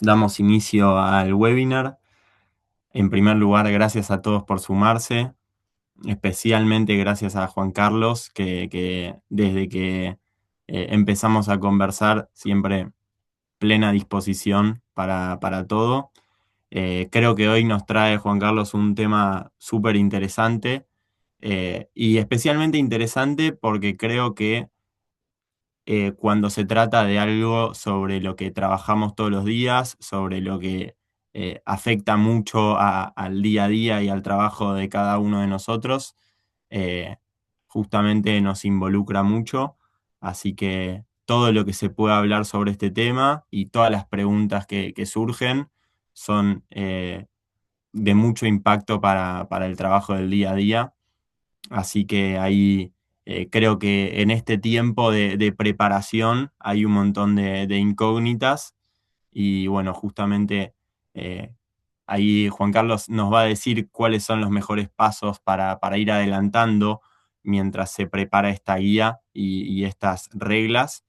damos inicio al webinar. En primer lugar, gracias a todos por sumarse, especialmente gracias a Juan Carlos, que desde que empezamos a conversar, siempre plena disposición para todo. Creo que hoy nos trae Juan Carlos un tema súper interesante y especialmente interesante porque creo que cuando se trata de algo sobre lo que trabajamos todos los días, sobre lo que afecta mucho al día a día y al trabajo de cada uno de nosotros, eh, justamente nos involucra mucho. Así que todo lo que se pueda hablar sobre este tema y todas las preguntas que surgen son de mucho impacto para el trabajo del día a día. Así que ahí creo que en este tiempo de preparación hay un montón de incógnitas y bueno, justamente eh, ahí Juan Carlos nos va a decir cuáles son los mejores pasos para ir adelantando mientras se prepara esta guía y estas reglas,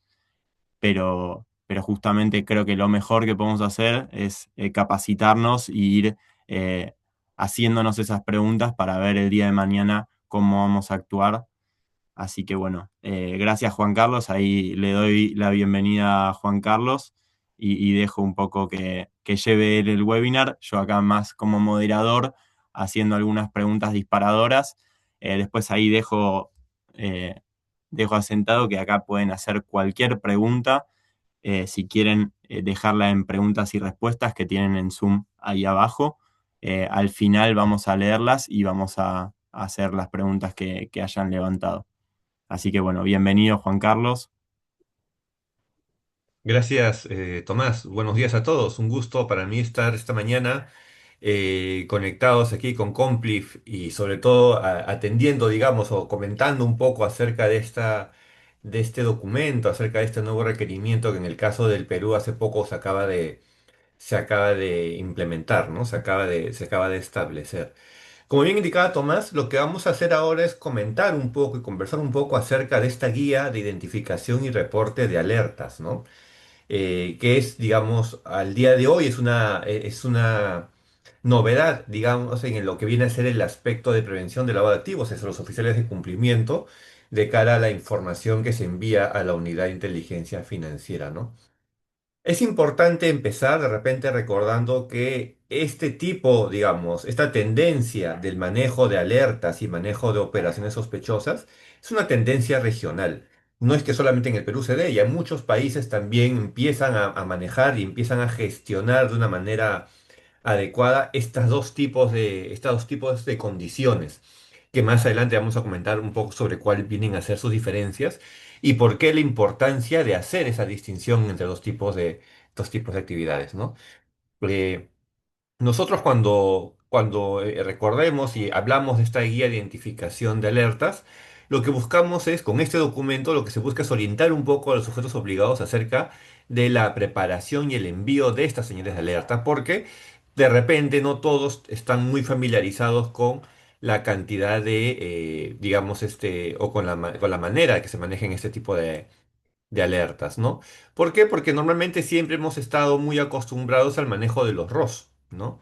pero justamente creo que lo mejor que podemos hacer es capacitarnos y ir eh, haciéndonos esas preguntas para ver el día de mañana cómo vamos a actuar. Así que bueno, gracias Juan Carlos, ahí le doy la bienvenida a Juan Carlos y dejo un poco que lleve él el webinar, yo acá más como moderador, haciendo algunas preguntas disparadoras. Después ahí eh, dejo asentado que acá pueden hacer cualquier pregunta, si quieren dejarla en preguntas y respuestas que tienen en Zoom ahí abajo. Al final vamos a leerlas y vamos a hacer las preguntas que hayan levantado. Así que bueno, bienvenido Juan Carlos. Gracias, Tomás. Buenos días a todos. Un gusto para mí estar esta mañana conectados aquí con Complif y sobre todo atendiendo, digamos, o comentando un poco acerca de este documento, acerca de este nuevo requerimiento que en el caso del Perú hace poco se acaba de implementar, ¿no? Se acaba de establecer. Como bien indicaba Tomás, lo que vamos a hacer ahora es comentar un poco y conversar un poco acerca de esta guía de identificación y reporte de alertas, ¿no? Que es, digamos, al día de hoy es una novedad, digamos, en lo que viene a ser el aspecto de prevención de lavado de activos, es los oficiales de cumplimiento de cara a la información que se envía a la unidad de inteligencia financiera, ¿no? Es importante empezar de repente recordando que este tipo, digamos, esta tendencia del manejo de alertas y manejo de operaciones sospechosas es una tendencia regional. No es que solamente en el Perú se dé, ya muchos países también empiezan a manejar y empiezan a gestionar de una manera adecuada estos dos tipos de condiciones, que más adelante vamos a comentar un poco sobre cuáles vienen a ser sus diferencias y por qué la importancia de hacer esa distinción entre dos tipos de actividades, ¿no? Eh, Nosotros cuando recordemos y hablamos de esta guía de identificación de alertas, lo que buscamos es, con este documento, lo que se busca es orientar un poco a los sujetos obligados acerca de la preparación y el envío de estas señales de alerta, porque de repente no todos están muy familiarizados con la cantidad digamos, o con con la manera que se manejen este tipo de alertas, ¿no? ¿Por qué? Porque normalmente siempre hemos estado muy acostumbrados al manejo de los ROS, ¿no?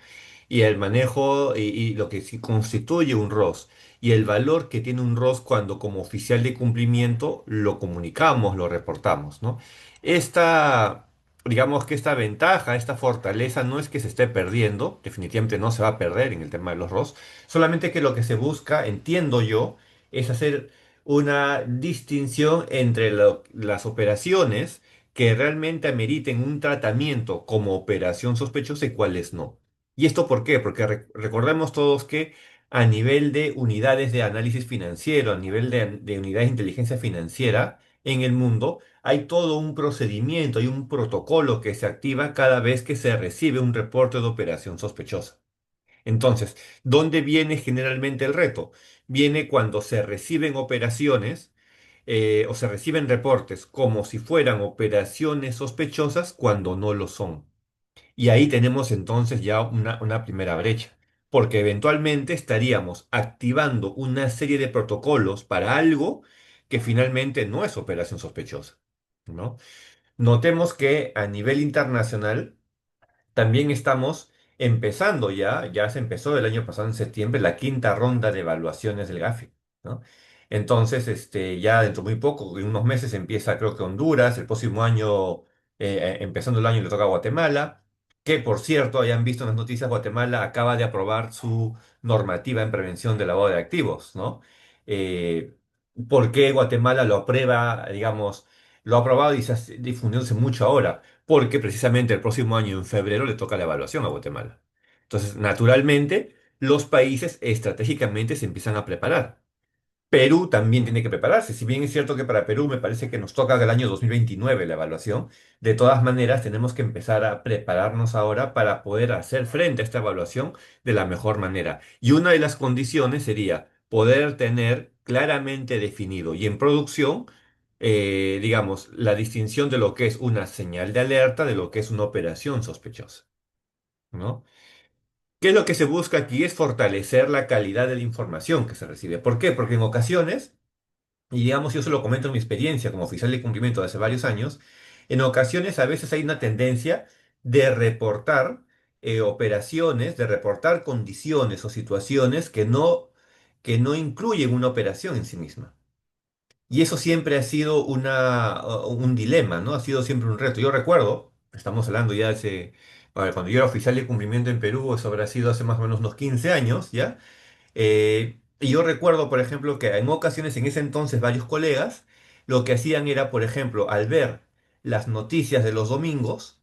Y el manejo y lo que sí constituye un ROS y el valor que tiene un ROS cuando como oficial de cumplimiento lo comunicamos, lo reportamos, ¿no? Esta, digamos que esta ventaja, esta fortaleza no es que se esté perdiendo, definitivamente no se va a perder en el tema de los ROS, solamente que lo que se busca, entiendo yo, es hacer una distinción entre las operaciones que realmente ameriten un tratamiento como operación sospechosa y cuáles no. ¿Y esto por qué? Porque recordemos todos que a nivel de unidades de análisis financiero, a nivel de unidades de inteligencia financiera en el mundo, hay todo un procedimiento, hay un protocolo que se activa cada vez que se recibe un reporte de operación sospechosa. Entonces, ¿dónde viene generalmente el reto? Viene cuando se reciben operaciones o se reciben reportes como si fueran operaciones sospechosas cuando no lo son. Y ahí tenemos entonces ya una primera brecha, porque eventualmente estaríamos activando una serie de protocolos para algo que finalmente no es operación sospechosa, ¿no? Notemos que a nivel internacional, también estamos empezando ya se empezó el año pasado en septiembre la quinta ronda de evaluaciones del GAFI, ¿no? Entonces, ya dentro de muy poco, en unos meses empieza creo que Honduras, el próximo año, empezando el año le toca a Guatemala, que por cierto, hayan visto en las noticias, Guatemala acaba de aprobar su normativa en prevención de lavado de activos, ¿no? Eh, ¿Por qué Guatemala lo aprueba, digamos, lo ha aprobado y se ha difundiéndose mucho ahora? Porque precisamente el próximo año, en febrero, le toca la evaluación a Guatemala. Entonces, naturalmente, los países estratégicamente se empiezan a preparar. Perú también tiene que prepararse. Si bien es cierto que para Perú me parece que nos toca el año 2029 la evaluación, de todas maneras tenemos que empezar a prepararnos ahora para poder hacer frente a esta evaluación de la mejor manera. Y una de las condiciones sería poder tener claramente definido y en producción, digamos, la distinción de lo que es una señal de alerta de lo que es una operación sospechosa, ¿no? ¿Qué es lo que se busca aquí? Es fortalecer la calidad de la información que se recibe. ¿Por qué? Porque en ocasiones y digamos, yo se lo comento en mi experiencia como oficial de cumplimiento de hace varios años, en ocasiones a veces hay una tendencia de reportar operaciones, de reportar condiciones o situaciones que no incluyen una operación en sí misma. Y eso siempre ha sido un dilema, ¿no? Ha sido siempre un reto. Yo recuerdo, estamos hablando ya hace, bueno, cuando yo era oficial de cumplimiento en Perú, eso habrá sido hace más o menos unos 15 años, ¿ya? Y yo recuerdo, por ejemplo, que en ocasiones en ese entonces varios colegas lo que hacían era, por ejemplo, al ver las noticias de los domingos,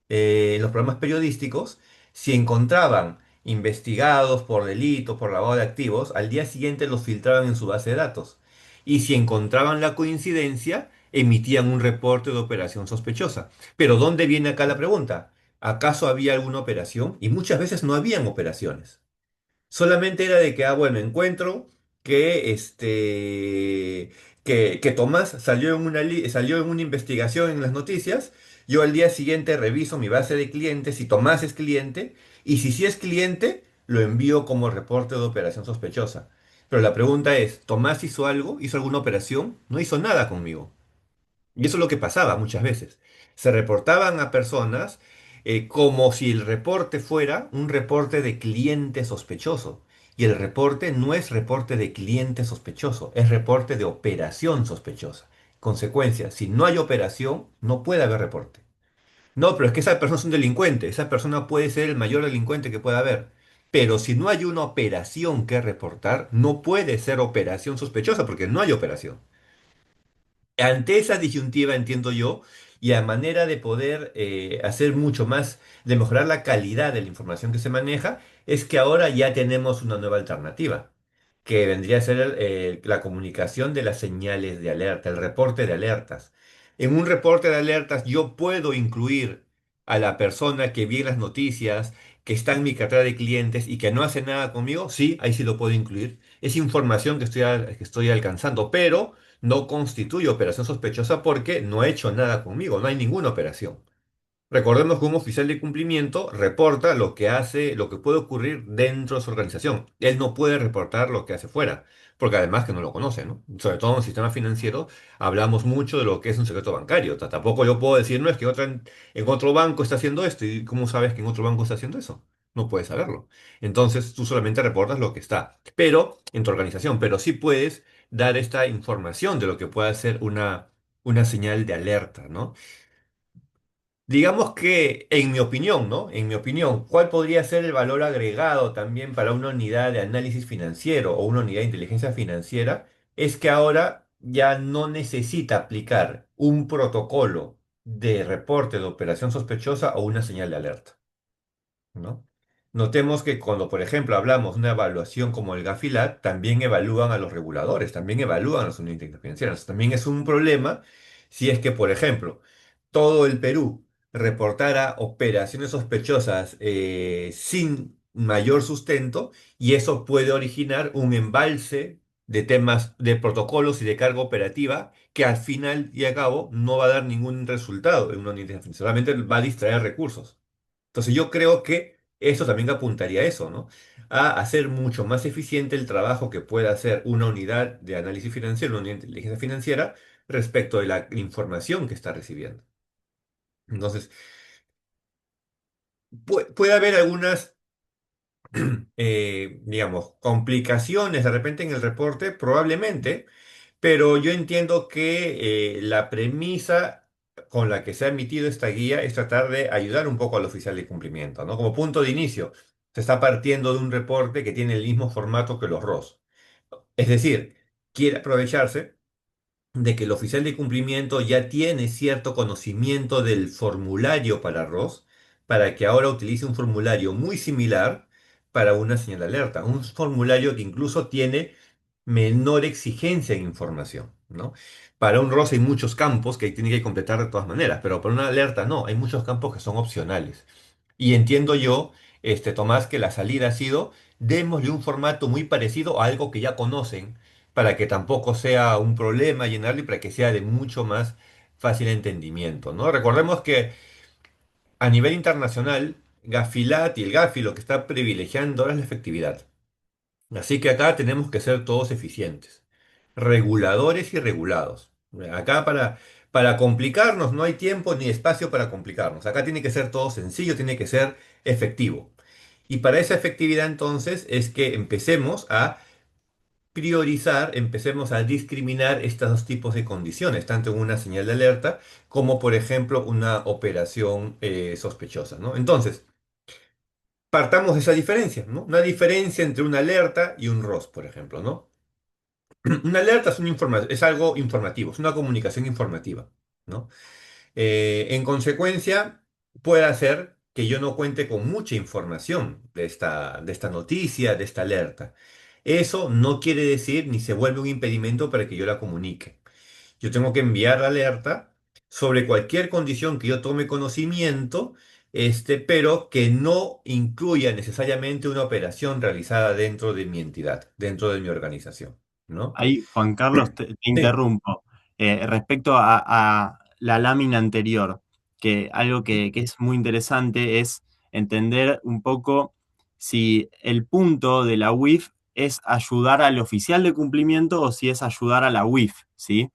en los programas periodísticos, si encontraban investigados por delito, por lavado de activos, al día siguiente los filtraban en su base de datos. Y si encontraban la coincidencia, emitían un reporte de operación sospechosa. Pero ¿dónde viene acá la pregunta? ¿Acaso había alguna operación? Y muchas veces no habían operaciones. Solamente era de que, bueno, encuentro que, que Tomás salió en una investigación en las noticias. Yo al día siguiente reviso mi base de clientes si Tomás es cliente y si sí es cliente, lo envío como reporte de operación sospechosa. Pero la pregunta es, ¿Tomás hizo algo? ¿Hizo alguna operación? No hizo nada conmigo. Y eso es lo que pasaba muchas veces. Se reportaban a personas como si el reporte fuera un reporte de cliente sospechoso. Y el reporte no es reporte de cliente sospechoso, es reporte de operación sospechosa. Consecuencia, si no hay operación, no puede haber reporte. No, pero es que esa persona es un delincuente, esa persona puede ser el mayor delincuente que pueda haber. Pero si no hay una operación que reportar, no puede ser operación sospechosa porque no hay operación. Ante esa disyuntiva, entiendo yo, y a manera de poder hacer mucho más, de mejorar la calidad de la información que se maneja, es que ahora ya tenemos una nueva alternativa, que vendría a ser la comunicación de las señales de alerta, el reporte de alertas. En un reporte de alertas yo puedo incluir a la persona que vi en las noticias, que está en mi cartera de clientes y que no hace nada conmigo, sí, ahí sí lo puedo incluir. Es información que estoy alcanzando, pero no constituye operación sospechosa porque no ha hecho nada conmigo, no hay ninguna operación. Recordemos que un oficial de cumplimiento reporta lo que hace, lo que puede ocurrir dentro de su organización. Él no puede reportar lo que hace fuera, porque además que no lo conoce, ¿no? Sobre todo en el sistema financiero hablamos mucho de lo que es un secreto bancario. Tampoco yo puedo decir, no, es que en otro banco está haciendo esto, y ¿cómo sabes que en otro banco está haciendo eso? No puedes saberlo. Entonces tú solamente reportas lo que está, pero en tu organización, pero sí puedes dar esta información de lo que puede ser una señal de alerta, ¿no? Digamos que, en mi opinión, ¿no? En mi opinión, ¿cuál podría ser el valor agregado también para una unidad de análisis financiero o una unidad de inteligencia financiera? Es que ahora ya no necesita aplicar un protocolo de reporte de operación sospechosa o una señal de alerta, ¿no? Notemos que cuando, por ejemplo, hablamos de una evaluación como el GAFILAT, también evalúan a los reguladores, también evalúan a las unidades financieras. También es un problema si es que, por ejemplo, todo el Perú reportara operaciones sospechosas sin mayor sustento y eso puede originar un embalse de temas de protocolos y de carga operativa que al final y al cabo no va a dar ningún resultado en una unidad financiera, solamente va a distraer recursos. Entonces yo creo que eso también apuntaría a eso, ¿no? A hacer mucho más eficiente el trabajo que pueda hacer una unidad de análisis financiero, una unidad de inteligencia financiera, respecto de la información que está recibiendo. Entonces, Puede haber algunas, digamos, complicaciones de repente en el reporte, probablemente, pero yo entiendo que la premisa con la que se ha emitido esta guía es tratar de ayudar un poco al oficial de cumplimiento, ¿no? Como punto de inicio, se está partiendo de un reporte que tiene el mismo formato que los ROS. Es decir, quiere aprovecharse de que el oficial de cumplimiento ya tiene cierto conocimiento del formulario para arroz, para que ahora utilice un formulario muy similar para una señal de alerta, un formulario que incluso tiene menor exigencia en información, ¿no? Para un ROS hay muchos campos que tiene que completar de todas maneras, pero para una alerta no, hay muchos campos que son opcionales. Y entiendo yo, Tomás, que la salida ha sido, démosle un formato muy parecido a algo que ya conocen, para que tampoco sea un problema llenarlo y para que sea de mucho más fácil entendimiento, ¿no? Recordemos que a nivel internacional, Gafilat y el Gafi lo que está privilegiando ahora es la efectividad. Así que acá tenemos que ser todos eficientes, reguladores y regulados. Acá para complicarnos no hay tiempo ni espacio para complicarnos. Acá tiene que ser todo sencillo, tiene que ser efectivo. Y para esa efectividad entonces es que empecemos a priorizar, empecemos a discriminar estos dos tipos de condiciones, tanto en una señal de alerta como por ejemplo una operación sospechosa, ¿no? Entonces, partamos de esa diferencia, ¿no? Una diferencia entre una alerta y un ROS, por ejemplo, ¿no? Una alerta es, es algo informativo, es una comunicación informativa, ¿no? En consecuencia, puede hacer que yo no cuente con mucha información de esta noticia, de esta alerta. Eso no quiere decir ni se vuelve un impedimento para que yo la comunique. Yo tengo que enviar la alerta sobre cualquier condición que yo tome conocimiento, pero que no incluya necesariamente una operación realizada dentro de mi entidad, dentro de mi organización, ¿no? Ahí, Juan Carlos, te Sí. interrumpo. Respecto a la lámina anterior, que algo que es muy interesante es entender un poco si el punto de la UIF es ayudar al oficial de cumplimiento o si es ayudar a la UIF, ¿sí?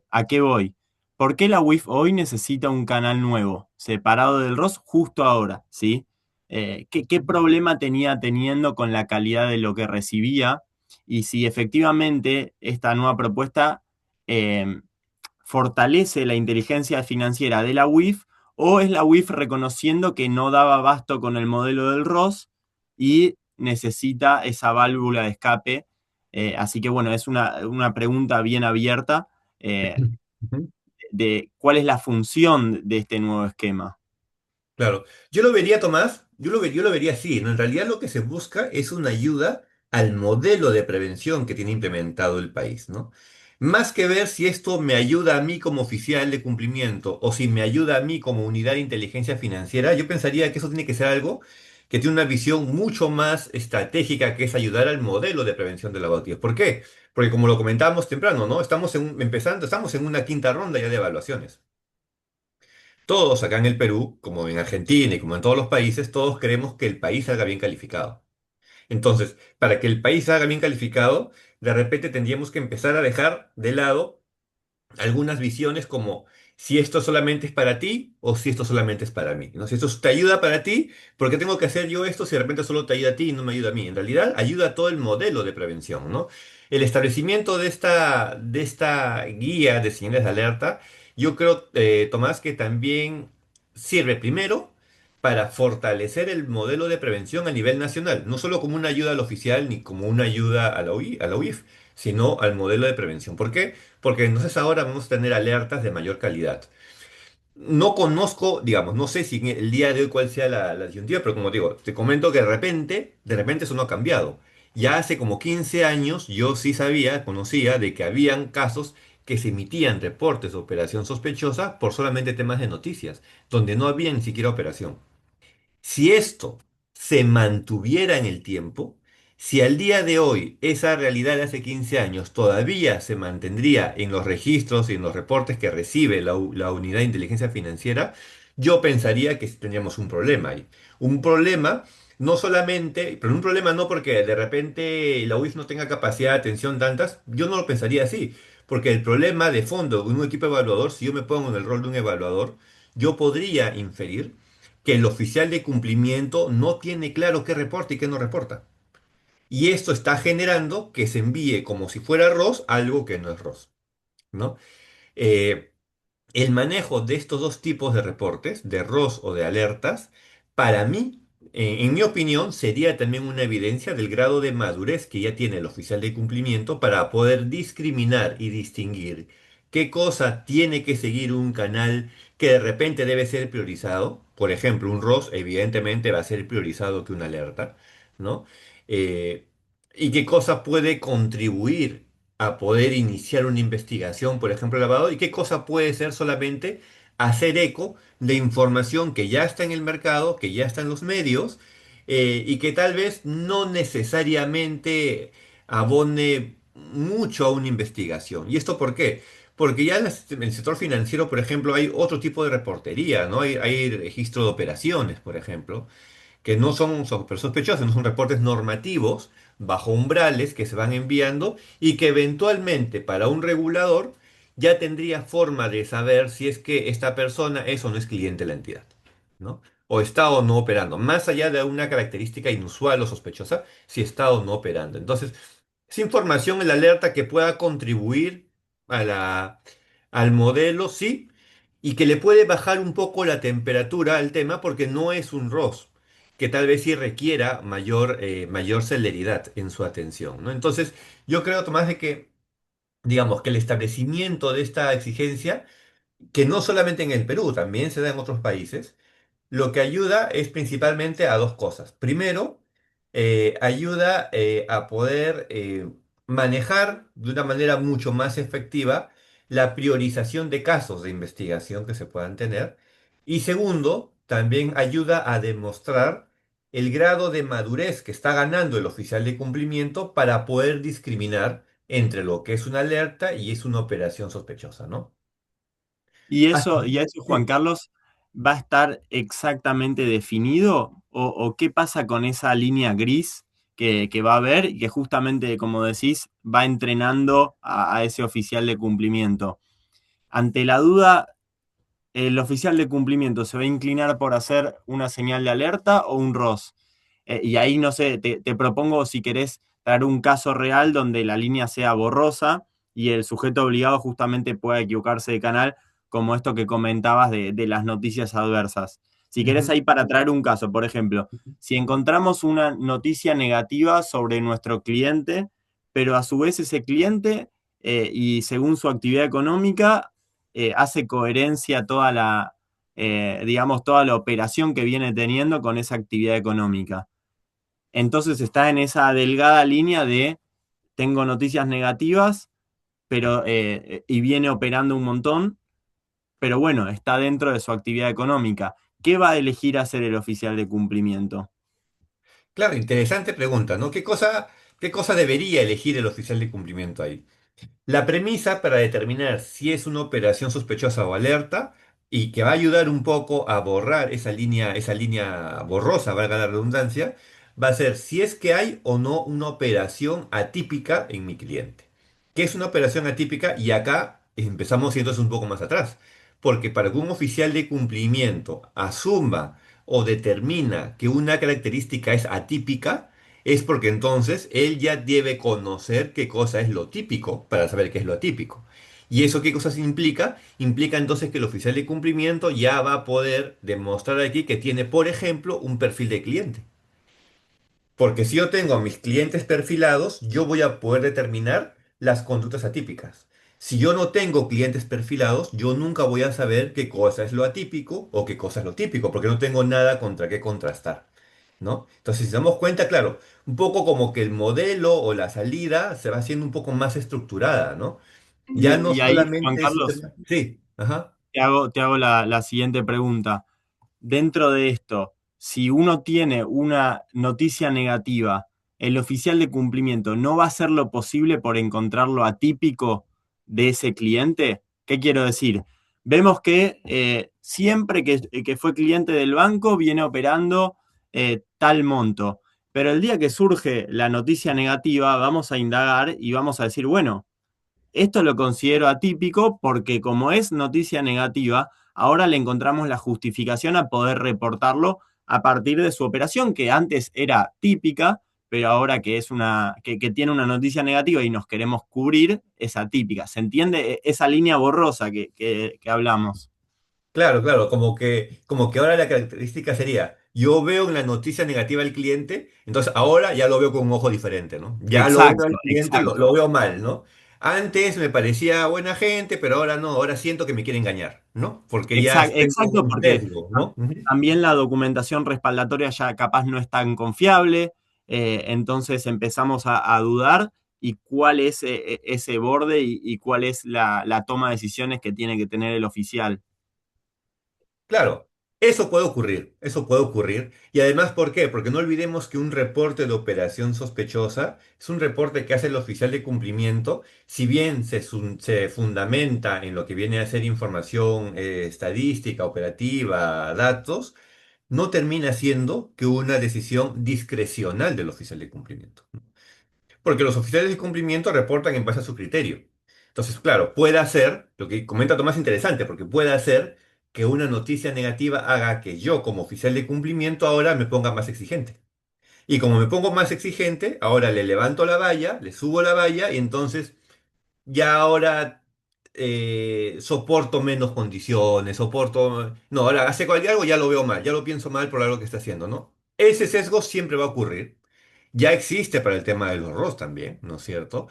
¿A qué voy? ¿Por qué la WIF hoy necesita un canal nuevo, separado del ROS justo ahora? ¿Sí? ¿Qué problema tenía teniendo con la calidad de lo que recibía? Y si efectivamente esta nueva propuesta eh, fortalece la inteligencia financiera de la WIF o es la WIF reconociendo que no daba abasto con el modelo del ROS y necesita esa válvula de escape. Así que bueno, es una pregunta bien abierta eh, Ujú. de cuál es la función de este nuevo esquema. Claro, yo lo vería, Tomás, yo lo vería así, ¿no? En realidad lo que se busca es una ayuda al modelo de prevención que tiene implementado el país, ¿no? Más que ver si esto me ayuda a mí como oficial de cumplimiento o si me ayuda a mí como unidad de inteligencia financiera, yo pensaría que eso tiene que ser algo que tiene una visión mucho más estratégica, que es ayudar al modelo de prevención de lavados. ¿Por qué? Porque como lo comentábamos temprano, ¿no? Estamos en una quinta ronda ya de evaluaciones. Todos acá en el Perú, como en Argentina y como en todos los países, todos queremos que el país salga bien calificado. Entonces, para que el país salga bien calificado, de repente tendríamos que empezar a dejar de lado algunas visiones como si esto solamente es para ti o si esto solamente es para mí, ¿no? Si esto te ayuda para ti, ¿por qué tengo que hacer yo esto si de repente solo te ayuda a ti y no me ayuda a mí? En realidad, ayuda a todo el modelo de prevención, ¿no? El establecimiento de esta guía de señales de alerta, yo creo, Tomás, que también sirve primero para fortalecer el modelo de prevención a nivel nacional, no solo como una ayuda al oficial ni como una ayuda a a la UIF, sino al modelo de prevención. ¿Por qué? Porque entonces ahora vamos a tener alertas de mayor calidad. No conozco, digamos, no sé si en el día de hoy cuál sea la disyuntiva, pero como digo, te comento que de repente eso no ha cambiado. Ya hace como 15 años yo sí sabía, conocía de que habían casos que se emitían reportes de operación sospechosa por solamente temas de noticias, donde no había ni siquiera operación. Si esto se mantuviera en el tiempo, si al día de hoy esa realidad de hace 15 años todavía se mantendría en los registros y en los reportes que recibe la unidad de inteligencia financiera, yo pensaría que tendríamos un problema ahí. Un problema no solamente, pero un problema no porque de repente la UIF no tenga capacidad de atención tantas, yo no lo pensaría así, porque el problema de fondo en un equipo evaluador, si yo me pongo en el rol de un evaluador, yo podría inferir que el oficial de cumplimiento no tiene claro qué reporta y qué no reporta. Y esto está generando que se envíe como si fuera ROS algo que no es ROS, ¿no? Eh, el manejo de estos dos tipos de reportes, de ROS o de alertas, para mí, en mi opinión, sería también una evidencia del grado de madurez que ya tiene el oficial de cumplimiento para poder discriminar y distinguir qué cosa tiene que seguir un canal que de repente debe ser priorizado. Por ejemplo, un ROS evidentemente va a ser priorizado que una alerta, ¿no? Eh, y qué cosa puede contribuir a poder iniciar una investigación, por ejemplo, lavado, y qué cosa puede ser solamente hacer eco de información que ya está en el mercado, que ya está en los medios, y que tal vez no necesariamente abone mucho a una investigación. ¿Y esto por qué? Porque ya en el sector financiero, por ejemplo, hay otro tipo de reportería, ¿no? Hay registro de operaciones, por ejemplo que no son sospechosas, no son reportes normativos bajo umbrales que se van enviando y que eventualmente para un regulador ya tendría forma de saber si es que esta persona es o no es cliente de la entidad, ¿no? O está o no operando, más allá de una característica inusual o sospechosa, si está o no operando. Entonces, es información en la alerta que pueda contribuir a al modelo, sí, y que le puede bajar un poco la temperatura al tema porque no es un ROS, que tal vez sí requiera mayor celeridad en su atención, ¿no? Entonces, yo creo, Tomás, de que, digamos, que el establecimiento de esta exigencia, que no solamente en el Perú, también se da en otros países, lo que ayuda es principalmente a dos cosas. Primero, ayuda a poder manejar de una manera mucho más efectiva la priorización de casos de investigación que se puedan tener. Y segundo, también ayuda a demostrar el grado de madurez que está ganando el oficial de cumplimiento para poder discriminar entre lo que es una alerta y es una operación sospechosa, ¿no? Y eso, Juan Sí. Carlos, ¿va a estar exactamente definido? O qué pasa con esa línea gris que va a haber y que justamente, como decís, va entrenando a ese oficial de cumplimiento? Ante la duda, ¿el oficial de cumplimiento se va a inclinar por hacer una señal de alerta o un ROS? Y ahí, no sé, te propongo si querés traer un caso real donde la línea sea borrosa y el sujeto obligado justamente pueda equivocarse de canal, como esto que comentabas de las noticias adversas. Si querés Ujú. ahí para traer un caso, por ejemplo, si encontramos una noticia negativa sobre nuestro cliente, pero a su vez ese cliente, y según su actividad económica, hace coherencia digamos, toda la operación que viene teniendo con esa actividad económica. Entonces está en esa delgada línea de tengo noticias negativas, y viene operando un montón, pero bueno, está dentro de su actividad económica. ¿Qué va a elegir hacer el oficial de cumplimiento? Claro, interesante pregunta, ¿no? Qué cosa debería elegir el oficial de cumplimiento ahí? La premisa para determinar si es una operación sospechosa o alerta y que va a ayudar un poco a borrar esa línea borrosa, valga la redundancia, va a ser si es que hay o no una operación atípica en mi cliente. ¿Qué es una operación atípica? Y acá empezamos entonces un poco más atrás, porque para que un oficial de cumplimiento asuma o determina que una característica es atípica, es porque entonces él ya debe conocer qué cosa es lo típico para saber qué es lo atípico. ¿Y eso qué cosas implica? Implica entonces que el oficial de cumplimiento ya va a poder demostrar aquí que tiene, por ejemplo, un perfil de cliente. Porque si yo tengo a mis clientes perfilados, yo voy a poder determinar las conductas atípicas. Si yo no tengo clientes perfilados, yo nunca voy a saber qué cosa es lo atípico o qué cosa es lo típico, porque no tengo nada contra qué contrastar, ¿no? Entonces, si nos damos cuenta, claro, un poco como que el modelo o la salida se va haciendo un poco más estructurada, ¿no? Ya no Y ahí, Juan solamente es un Carlos, tema... Sí, ajá. te hago la siguiente pregunta. Dentro de esto, si uno tiene una noticia negativa, el oficial de cumplimiento no va a hacer lo posible por encontrar lo atípico de ese cliente. ¿Qué quiero decir? Vemos que siempre que fue cliente del banco viene operando tal monto, pero el día que surge la noticia negativa vamos a indagar y vamos a decir, bueno, esto lo considero atípico porque como es noticia negativa, ahora le encontramos la justificación a poder reportarlo a partir de su operación, que antes era típica, pero ahora que es que tiene una noticia negativa y nos queremos cubrir, es atípica. ¿Se entiende esa línea borrosa que hablamos? Claro, claro, como que ahora la característica sería, yo veo una noticia negativa al cliente, entonces ahora ya lo veo con un ojo diferente, ¿no? Ya lo veo al Exacto, cliente, exacto. lo veo mal, ¿no? Antes me parecía buena gente, pero ahora no, ahora siento que me quiere engañar, ¿no? Porque ya tengo Exacto, un porque sesgo, ¿no? Ujú. también la documentación respaldatoria ya capaz no es tan confiable, entonces empezamos a dudar y cuál es ese borde y cuál es la toma de decisiones que tiene que tener el oficial. Claro, eso puede ocurrir, eso puede ocurrir. Y además, ¿por qué? Porque no olvidemos que un reporte de operación sospechosa es un reporte que hace el oficial de cumplimiento, si bien se fundamenta en lo que viene a ser información estadística, operativa, datos, no termina siendo que una decisión discrecional del oficial de cumplimiento. Porque los oficiales de cumplimiento reportan en base a su criterio. Entonces, claro, puede hacer, lo que comenta Tomás es interesante, porque puede hacer que una noticia negativa haga que yo, como oficial de cumplimiento, ahora me ponga más exigente. Y como me pongo más exigente, ahora le levanto la valla, le subo la valla y entonces ya ahora soporto menos condiciones, soporto... No, ahora hace cualquier algo ya lo veo mal, ya lo pienso mal por algo que está haciendo, ¿no? Ese sesgo siempre va a ocurrir. Ya existe para el tema de los ROS también, ¿no es cierto?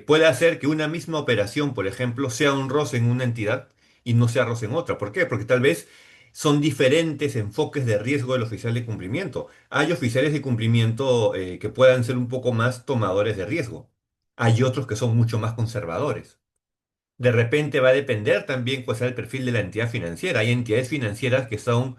Puede hacer que una misma operación, por ejemplo, sea un ROS en una entidad y no sea ROS en otra. ¿Por qué? Porque tal vez son diferentes enfoques de riesgo del oficial de cumplimiento. Hay oficiales de cumplimiento que puedan ser un poco más tomadores de riesgo. Hay otros que son mucho más conservadores. De repente va a depender también cuál sea el perfil de la entidad financiera. Hay entidades financieras que son,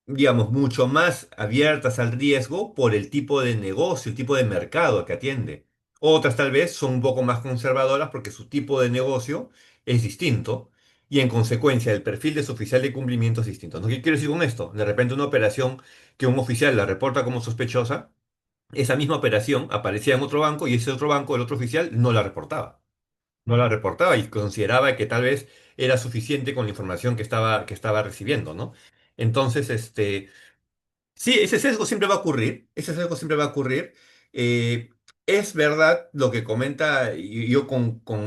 digamos, mucho más abiertas al riesgo por el tipo de negocio, el tipo de mercado que atiende. Otras tal vez son un poco más conservadoras porque su tipo de negocio es distinto y en consecuencia el perfil de su oficial de cumplimiento es distinto. ¿No? ¿Qué quiero decir con esto? De repente una operación que un oficial la reporta como sospechosa, esa misma operación aparecía en otro banco y ese otro banco, el otro oficial, no la reportaba. No la reportaba y consideraba que tal vez era suficiente con la información que estaba recibiendo, ¿no? Entonces, sí, ese sesgo siempre va a ocurrir, ese sesgo siempre va a ocurrir. Eh, es verdad lo que comenta, y yo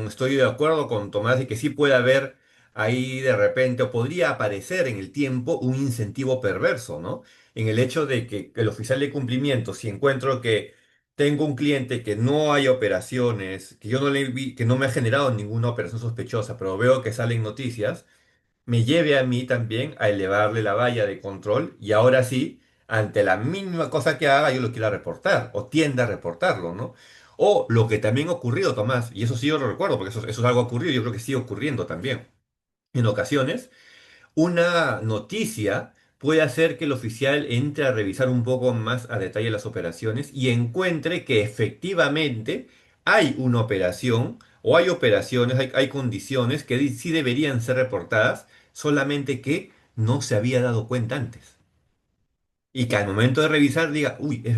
estoy de acuerdo con Tomás de que sí puede haber ahí de repente, o podría aparecer en el tiempo un incentivo perverso, ¿no? En el hecho de que el oficial de cumplimiento, si encuentro que tengo un cliente que no hay operaciones, que yo no le vi, que no me ha generado ninguna operación sospechosa, pero veo que salen noticias, me lleve a mí también a elevarle la valla de control y ahora sí, ante la mínima cosa que haga, yo lo quiera reportar o tienda a reportarlo, ¿no? O lo que también ha ocurrido, Tomás, y eso sí yo lo recuerdo, porque eso es algo ocurrido, yo creo que sigue ocurriendo también. En ocasiones, una noticia puede hacer que el oficial entre a revisar un poco más a detalle las operaciones y encuentre que efectivamente hay una operación o hay operaciones, hay condiciones que sí deberían ser reportadas, solamente que no se había dado cuenta antes. Y que al momento de revisar diga, uy, es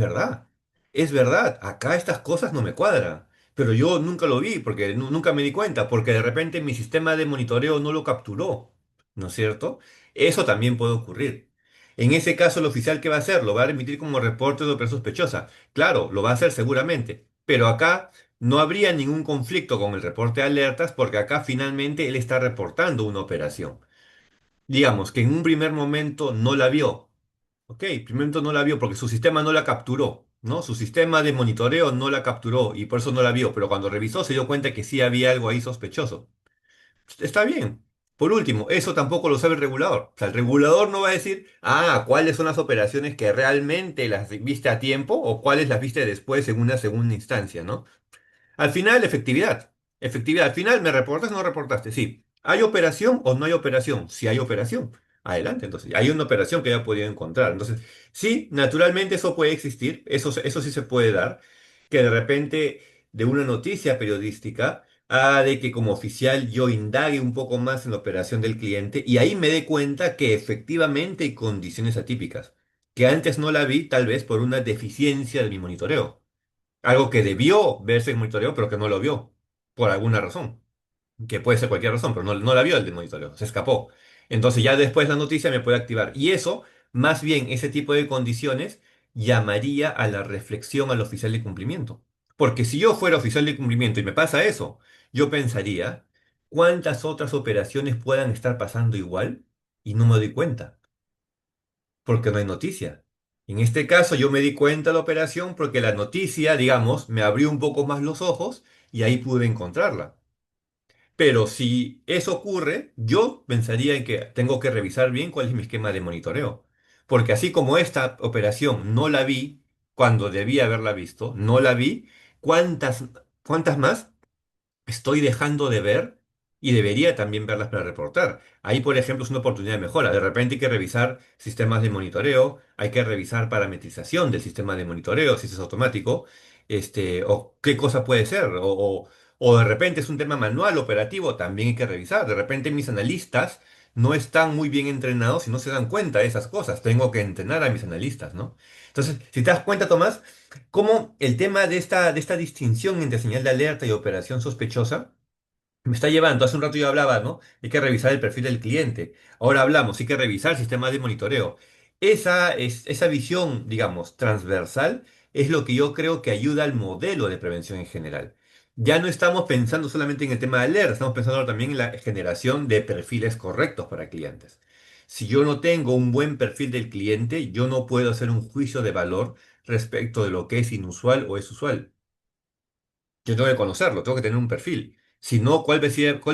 verdad, acá estas cosas no me cuadran. Pero yo nunca lo vi porque nunca me di cuenta, porque de repente mi sistema de monitoreo no lo capturó, ¿no es cierto? Eso también puede ocurrir. En ese caso, el oficial, ¿qué va a hacer? Lo va a remitir como reporte de operación sospechosa. Claro, lo va a hacer seguramente, pero acá no habría ningún conflicto con el reporte de alertas porque acá finalmente él está reportando una operación. Digamos que en un primer momento no la vio. Ok, primero no la vio porque su sistema no la capturó, ¿no? Su sistema de monitoreo no la capturó y por eso no la vio, pero cuando revisó se dio cuenta que sí había algo ahí sospechoso. Está bien. Por último, eso tampoco lo sabe el regulador. O sea, el regulador no va a decir, cuáles son las operaciones que realmente las viste a tiempo o cuáles las viste después en una segunda instancia, ¿no? Al final, efectividad. Efectividad. Al final, ¿me reportas o no reportaste? Sí. ¿Hay operación o no hay operación? Si hay operación. Adelante, entonces. Hay una operación que ya he podido encontrar. Entonces, sí, naturalmente eso puede existir. Eso sí se puede dar. Que de repente, de una noticia periodística, de que como oficial yo indague un poco más en la operación del cliente y ahí me dé cuenta que efectivamente hay condiciones atípicas. Que antes no la vi, tal vez por una deficiencia de mi monitoreo. Algo que debió verse en monitoreo, pero que no lo vio, por alguna razón. que puede ser cualquier razón, pero no la vio el del monitoreo, se escapó. Entonces ya después la noticia me puede activar. Y eso, más bien, ese tipo de condiciones llamaría a la reflexión al oficial de cumplimiento. Porque si yo fuera oficial de cumplimiento y me pasa eso, yo pensaría, ¿cuántas otras operaciones puedan estar pasando igual y no me doy cuenta? Porque no hay noticia. En este caso yo me di cuenta de la operación porque la noticia, digamos, me abrió un poco más los ojos y ahí pude encontrarla. Pero si eso ocurre, yo pensaría en que tengo que revisar bien cuál es mi esquema de monitoreo. Porque así como esta operación no la vi cuando debía haberla visto, no la vi, ¿cuántas, cuántas más estoy dejando de ver y debería también verlas para reportar? Ahí, por ejemplo, es una oportunidad de mejora. De repente hay que revisar sistemas de monitoreo, hay que revisar parametrización del sistema de monitoreo, si es automático, o qué cosa puede ser, o de repente es un tema manual, operativo, también hay que revisar. De repente mis analistas no están muy bien entrenados y no se dan cuenta de esas cosas. Tengo que entrenar a mis analistas, ¿no? Entonces, si te das cuenta, Tomás, cómo el tema de esta distinción entre señal de alerta y operación sospechosa me está llevando, hace un rato yo hablaba, ¿no? Hay que revisar el perfil del cliente. Ahora hablamos, hay que revisar sistemas de monitoreo. Esa visión, digamos, transversal es lo que yo creo que ayuda al modelo de prevención en general. Ya no estamos pensando solamente en el tema de alerta, estamos pensando ahora también en la generación de perfiles correctos para clientes. Si yo no tengo un buen perfil del cliente, yo no puedo hacer un juicio de valor respecto de lo que es inusual o es usual. Yo tengo que conocerlo, tengo que tener un perfil. Si no, cuál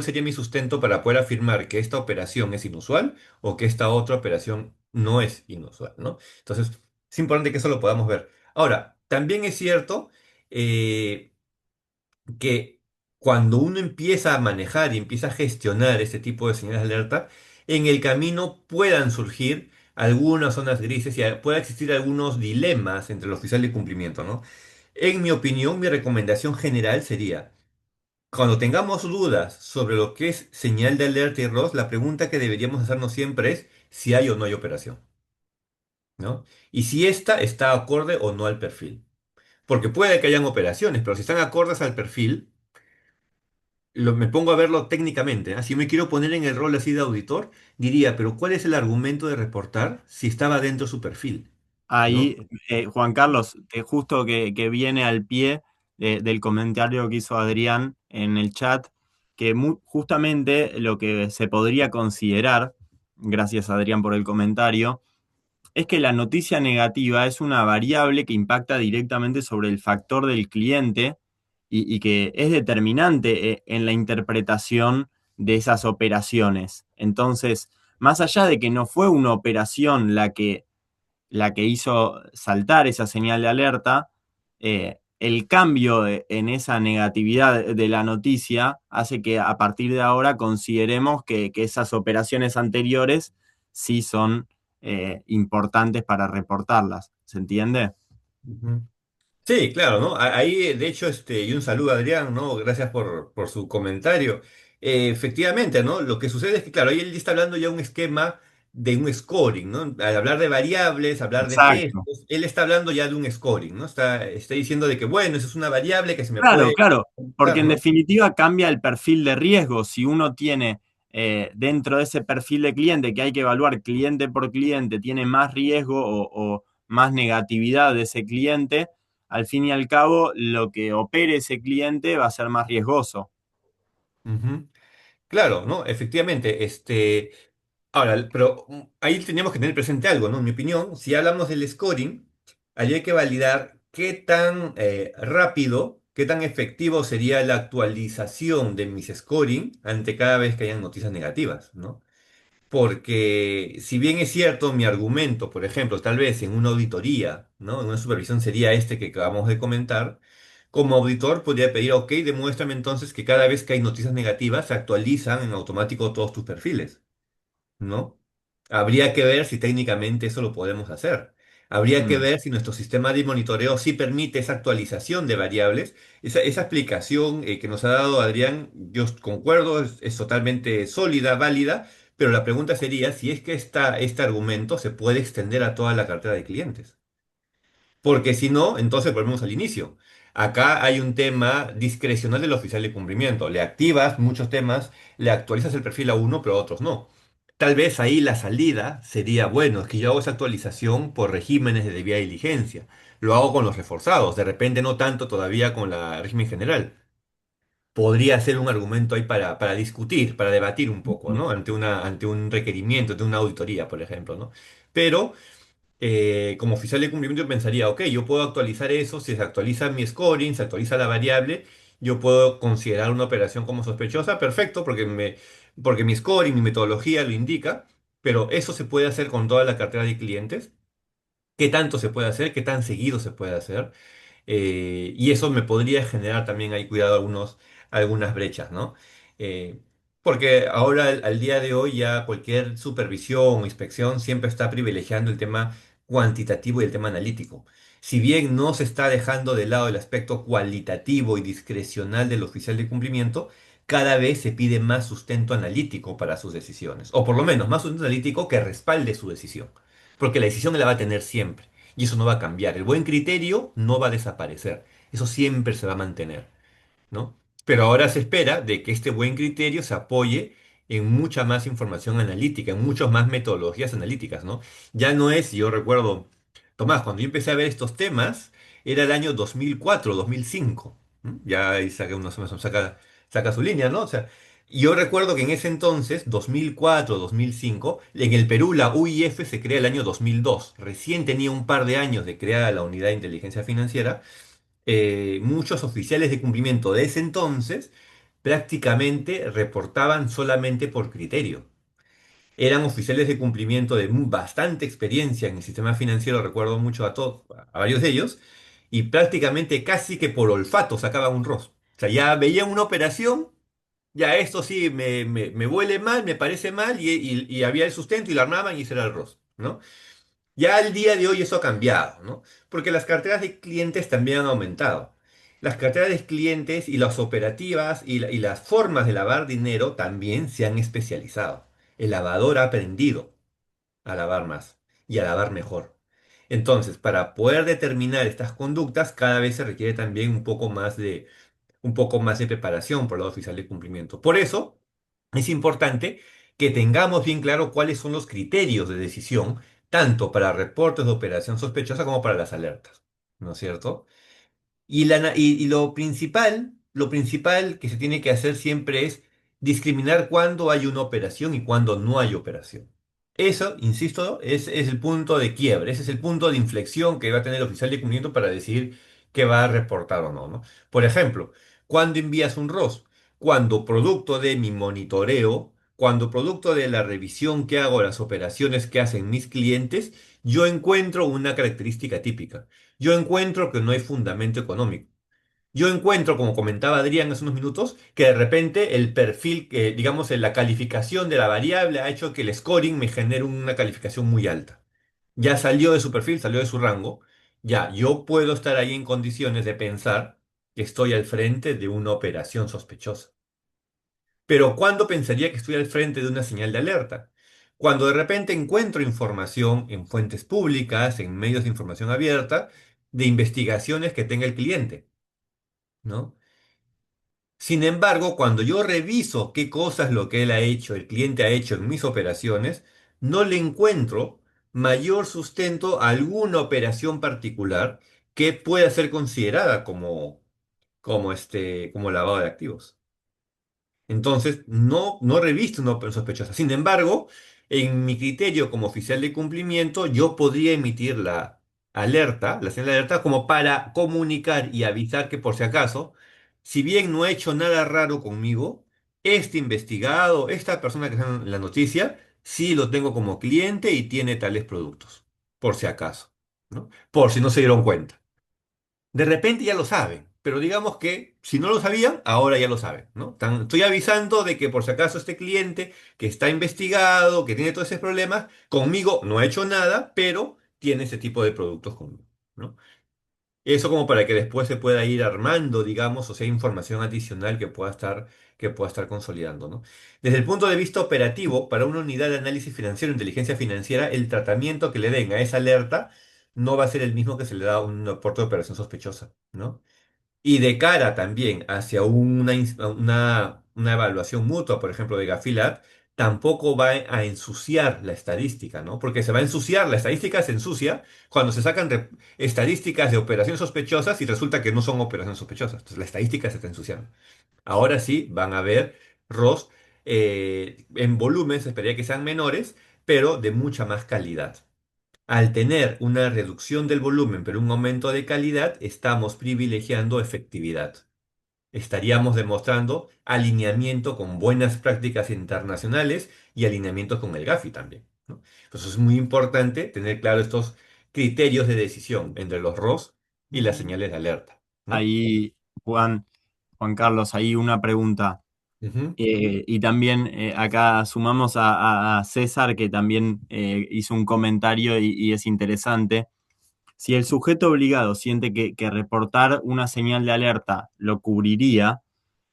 sería mi sustento para poder afirmar que esta operación es inusual o que esta otra operación no es inusual, ¿no? Entonces, es importante que eso lo podamos ver. Ahora, también es cierto eh, que cuando uno empieza a manejar y empieza a gestionar este tipo de señales de alerta, en el camino puedan surgir algunas zonas grises y pueda existir algunos dilemas entre el oficial de cumplimiento, ¿no? En mi opinión, mi recomendación general sería, cuando tengamos dudas sobre lo que es señal de alerta y ROS, la pregunta que deberíamos hacernos siempre es si hay o no hay operación, ¿no? Y si esta está acorde o no al perfil. Porque puede que hayan operaciones, pero si están acordes al perfil, me pongo a verlo técnicamente, ¿ah? Si me quiero poner en el rol así de auditor, diría, pero ¿cuál es el argumento de reportar si estaba dentro de su perfil? ¿No? Ahí, Juan Carlos, justo que viene al pie del comentario que hizo Adrián en el chat, que justamente lo que se podría considerar, gracias Adrián por el comentario, es que la noticia negativa es una variable que impacta directamente sobre el factor del cliente y que es determinante en la interpretación de esas operaciones. Entonces, más allá de que no fue una operación la que hizo saltar esa señal de alerta, el cambio en esa negatividad de la noticia hace que a partir de ahora consideremos que esas operaciones anteriores sí son importantes para reportarlas. ¿Se entiende? Ujú. Sí, claro, ¿no? Ahí, de hecho, y un saludo a Adrián, ¿no? Gracias por su comentario. Efectivamente, ¿no? Lo que sucede es que, claro, ahí él está hablando ya de un esquema de un scoring, ¿no? Al hablar de variables, hablar de Exacto. gestos, él está hablando ya de un scoring, ¿no? Está diciendo de que, bueno, esa es una variable que se me Claro, puede claro, porque computar, en ¿no? definitiva cambia el perfil de riesgo. Si uno tiene dentro de ese perfil de cliente que hay que evaluar cliente por cliente, tiene más riesgo o más negatividad de ese cliente, al fin y al cabo lo que opere ese cliente va a ser más riesgoso. Ujú. Claro, ¿no? Efectivamente, ahora, pero ahí tenemos que tener presente algo, ¿no? En mi opinión, si hablamos del scoring, ahí hay que validar qué tan rápido, qué tan efectivo sería la actualización de mis scoring ante cada vez que hayan noticias negativas, ¿no? Porque si bien es cierto mi argumento, por ejemplo, tal vez en una auditoría, ¿no? En una supervisión sería este que acabamos de comentar, como auditor podría pedir, ok, demuéstrame entonces que cada vez que hay noticias negativas se actualizan en automático todos tus perfiles. ¿No? Habría que ver si técnicamente eso lo podemos hacer. Habría que Mm. ver si nuestro sistema de monitoreo sí permite esa actualización de variables. Esa explicación que nos ha dado Adrián, yo concuerdo, es totalmente sólida, válida, pero la pregunta sería si es que este argumento se puede extender a toda la cartera de clientes. Porque si no, entonces volvemos al inicio. Acá hay un tema discrecional del oficial de cumplimiento. Le activas muchos temas, le actualizas el perfil a uno, pero a otros no. Tal vez ahí la salida sería, bueno, es que yo hago esa actualización por regímenes de debida diligencia. Lo hago con los reforzados, de repente no tanto todavía con la régimen general. Podría ser un argumento ahí para discutir, para debatir un poco, ¿no? Ante un requerimiento, ante una auditoría, por ejemplo, ¿no? Pero como oficial de cumplimiento yo pensaría, ok, yo puedo actualizar eso, si se actualiza mi scoring, se actualiza la variable, yo puedo considerar una operación como sospechosa, perfecto, porque mi scoring, mi metodología lo indica, pero eso se puede hacer con toda la cartera de clientes. ¿Qué tanto se puede hacer? ¿Qué tan seguido se puede hacer? Y eso me podría generar también ahí, cuidado, algunas brechas, ¿no? Eh, Porque ahora, al día de hoy, ya cualquier supervisión o inspección siempre está privilegiando el tema cuantitativo y el tema analítico. Si bien no se está dejando de lado el aspecto cualitativo y discrecional del oficial de cumplimiento, cada vez se pide más sustento analítico para sus decisiones, o por lo menos más sustento analítico que respalde su decisión, porque la decisión la va a tener siempre. Y eso no va a cambiar. El buen criterio no va a desaparecer. Eso siempre se va a mantener, ¿no? Pero ahora se espera de que este buen criterio se apoye en mucha más información analítica, en muchas más metodologías analíticas, ¿no? Ya no es, yo recuerdo, Tomás, cuando yo empecé a ver estos temas, era el año 2004, 2005. ¿M? Ya ahí saca, saca su línea, ¿no? O sea, yo recuerdo que en ese entonces, 2004, 2005, en el Perú la UIF se crea el año 2002. Recién tenía un par de años de creada la Unidad de Inteligencia Financiera. Muchos oficiales de cumplimiento de ese entonces prácticamente reportaban solamente por criterio. Eran oficiales de cumplimiento de bastante experiencia en el sistema financiero, recuerdo mucho a todos, a varios de ellos, y prácticamente casi que por olfato sacaban un ROS. O sea, ya veían una operación, ya esto sí me huele mal, me parece mal, y había el sustento y lo armaban y ese era el ROS, ¿no? Ya al día de hoy eso ha cambiado, ¿no? Porque las carteras de clientes también han aumentado. Las carteras de clientes y las operativas y las formas de lavar dinero también se han especializado. El lavador ha aprendido a lavar más y a lavar mejor. Entonces, para poder determinar estas conductas, cada vez se requiere también un poco más de preparación por el lado oficial de cumplimiento. Por eso es importante que tengamos bien claro cuáles son los criterios de decisión, tanto para reportes de operación sospechosa como para las alertas, ¿no es cierto? Y lo principal que se tiene que hacer siempre es discriminar cuándo hay una operación y cuándo no hay operación. Eso, insisto, es el punto de quiebre, ese es el punto de inflexión que va a tener el oficial de cumplimiento para decidir qué va a reportar o no, ¿no? Por ejemplo, ¿cuándo envías un ROS? Cuando producto de mi monitoreo, cuando producto de la revisión que hago, las operaciones que hacen mis clientes, yo encuentro una característica típica. Yo encuentro que no hay fundamento económico. Yo encuentro, como comentaba Adrián hace unos minutos, que de repente el perfil, digamos, la calificación de la variable ha hecho que el scoring me genere una calificación muy alta. Ya salió de su perfil, salió de su rango. Ya, yo puedo estar ahí en condiciones de pensar que estoy al frente de una operación sospechosa. Pero ¿cuándo pensaría que estoy al frente de una señal de alerta? Cuando de repente encuentro información en fuentes públicas, en medios de información abierta, de investigaciones que tenga el cliente, ¿no? Sin embargo, cuando yo reviso qué cosas lo que él ha hecho, el cliente ha hecho en mis operaciones, no le encuentro mayor sustento a alguna operación particular que pueda ser considerada como lavado de activos. Entonces, no reviste una operación sospechosa. Sin embargo, en mi criterio como oficial de cumplimiento, yo podría emitir la señal de alerta, como para comunicar y avisar que por si acaso, si bien no ha hecho nada raro conmigo, este investigado, esta persona que está en la noticia, sí lo tengo como cliente y tiene tales productos, por si acaso, ¿no? Por si no se dieron cuenta. De repente ya lo saben, pero digamos que si no lo sabían, ahora ya lo saben, ¿no? Estoy avisando de que por si acaso este cliente que está investigado, que tiene todos esos problemas, conmigo no ha hecho nada, pero tiene ese tipo de productos conmigo, ¿no? Eso como para que después se pueda ir armando, digamos, o sea, información adicional que pueda estar consolidando, ¿no? Desde el punto de vista operativo, para una unidad de análisis financiero, inteligencia financiera, el tratamiento que le den a esa alerta no va a ser el mismo que se le da a un reporte de operación sospechosa, ¿no? Y de cara también hacia una evaluación mutua, por ejemplo, de Gafilat, tampoco va a ensuciar la estadística, ¿no? Porque se va a ensuciar, la estadística se ensucia cuando se sacan estadísticas de operaciones sospechosas y resulta que no son operaciones sospechosas. Entonces la estadística se está ensuciando. Ahora sí van a ver ROS en volumen, se esperaría que sean menores, pero de mucha más calidad. Al tener una reducción del volumen, pero un aumento de calidad, estamos privilegiando efectividad. Estaríamos demostrando alineamiento con buenas prácticas internacionales y alineamiento con el GAFI también, ¿no? Entonces es muy importante tener claro estos criterios de decisión entre los ROS y las señales de alerta, ¿no? Ahí, Juan Carlos, ahí una pregunta. Ujú, Y también acá sumamos a César, que también hizo un comentario y es interesante. Si el sujeto obligado siente que reportar una señal de alerta lo cubriría,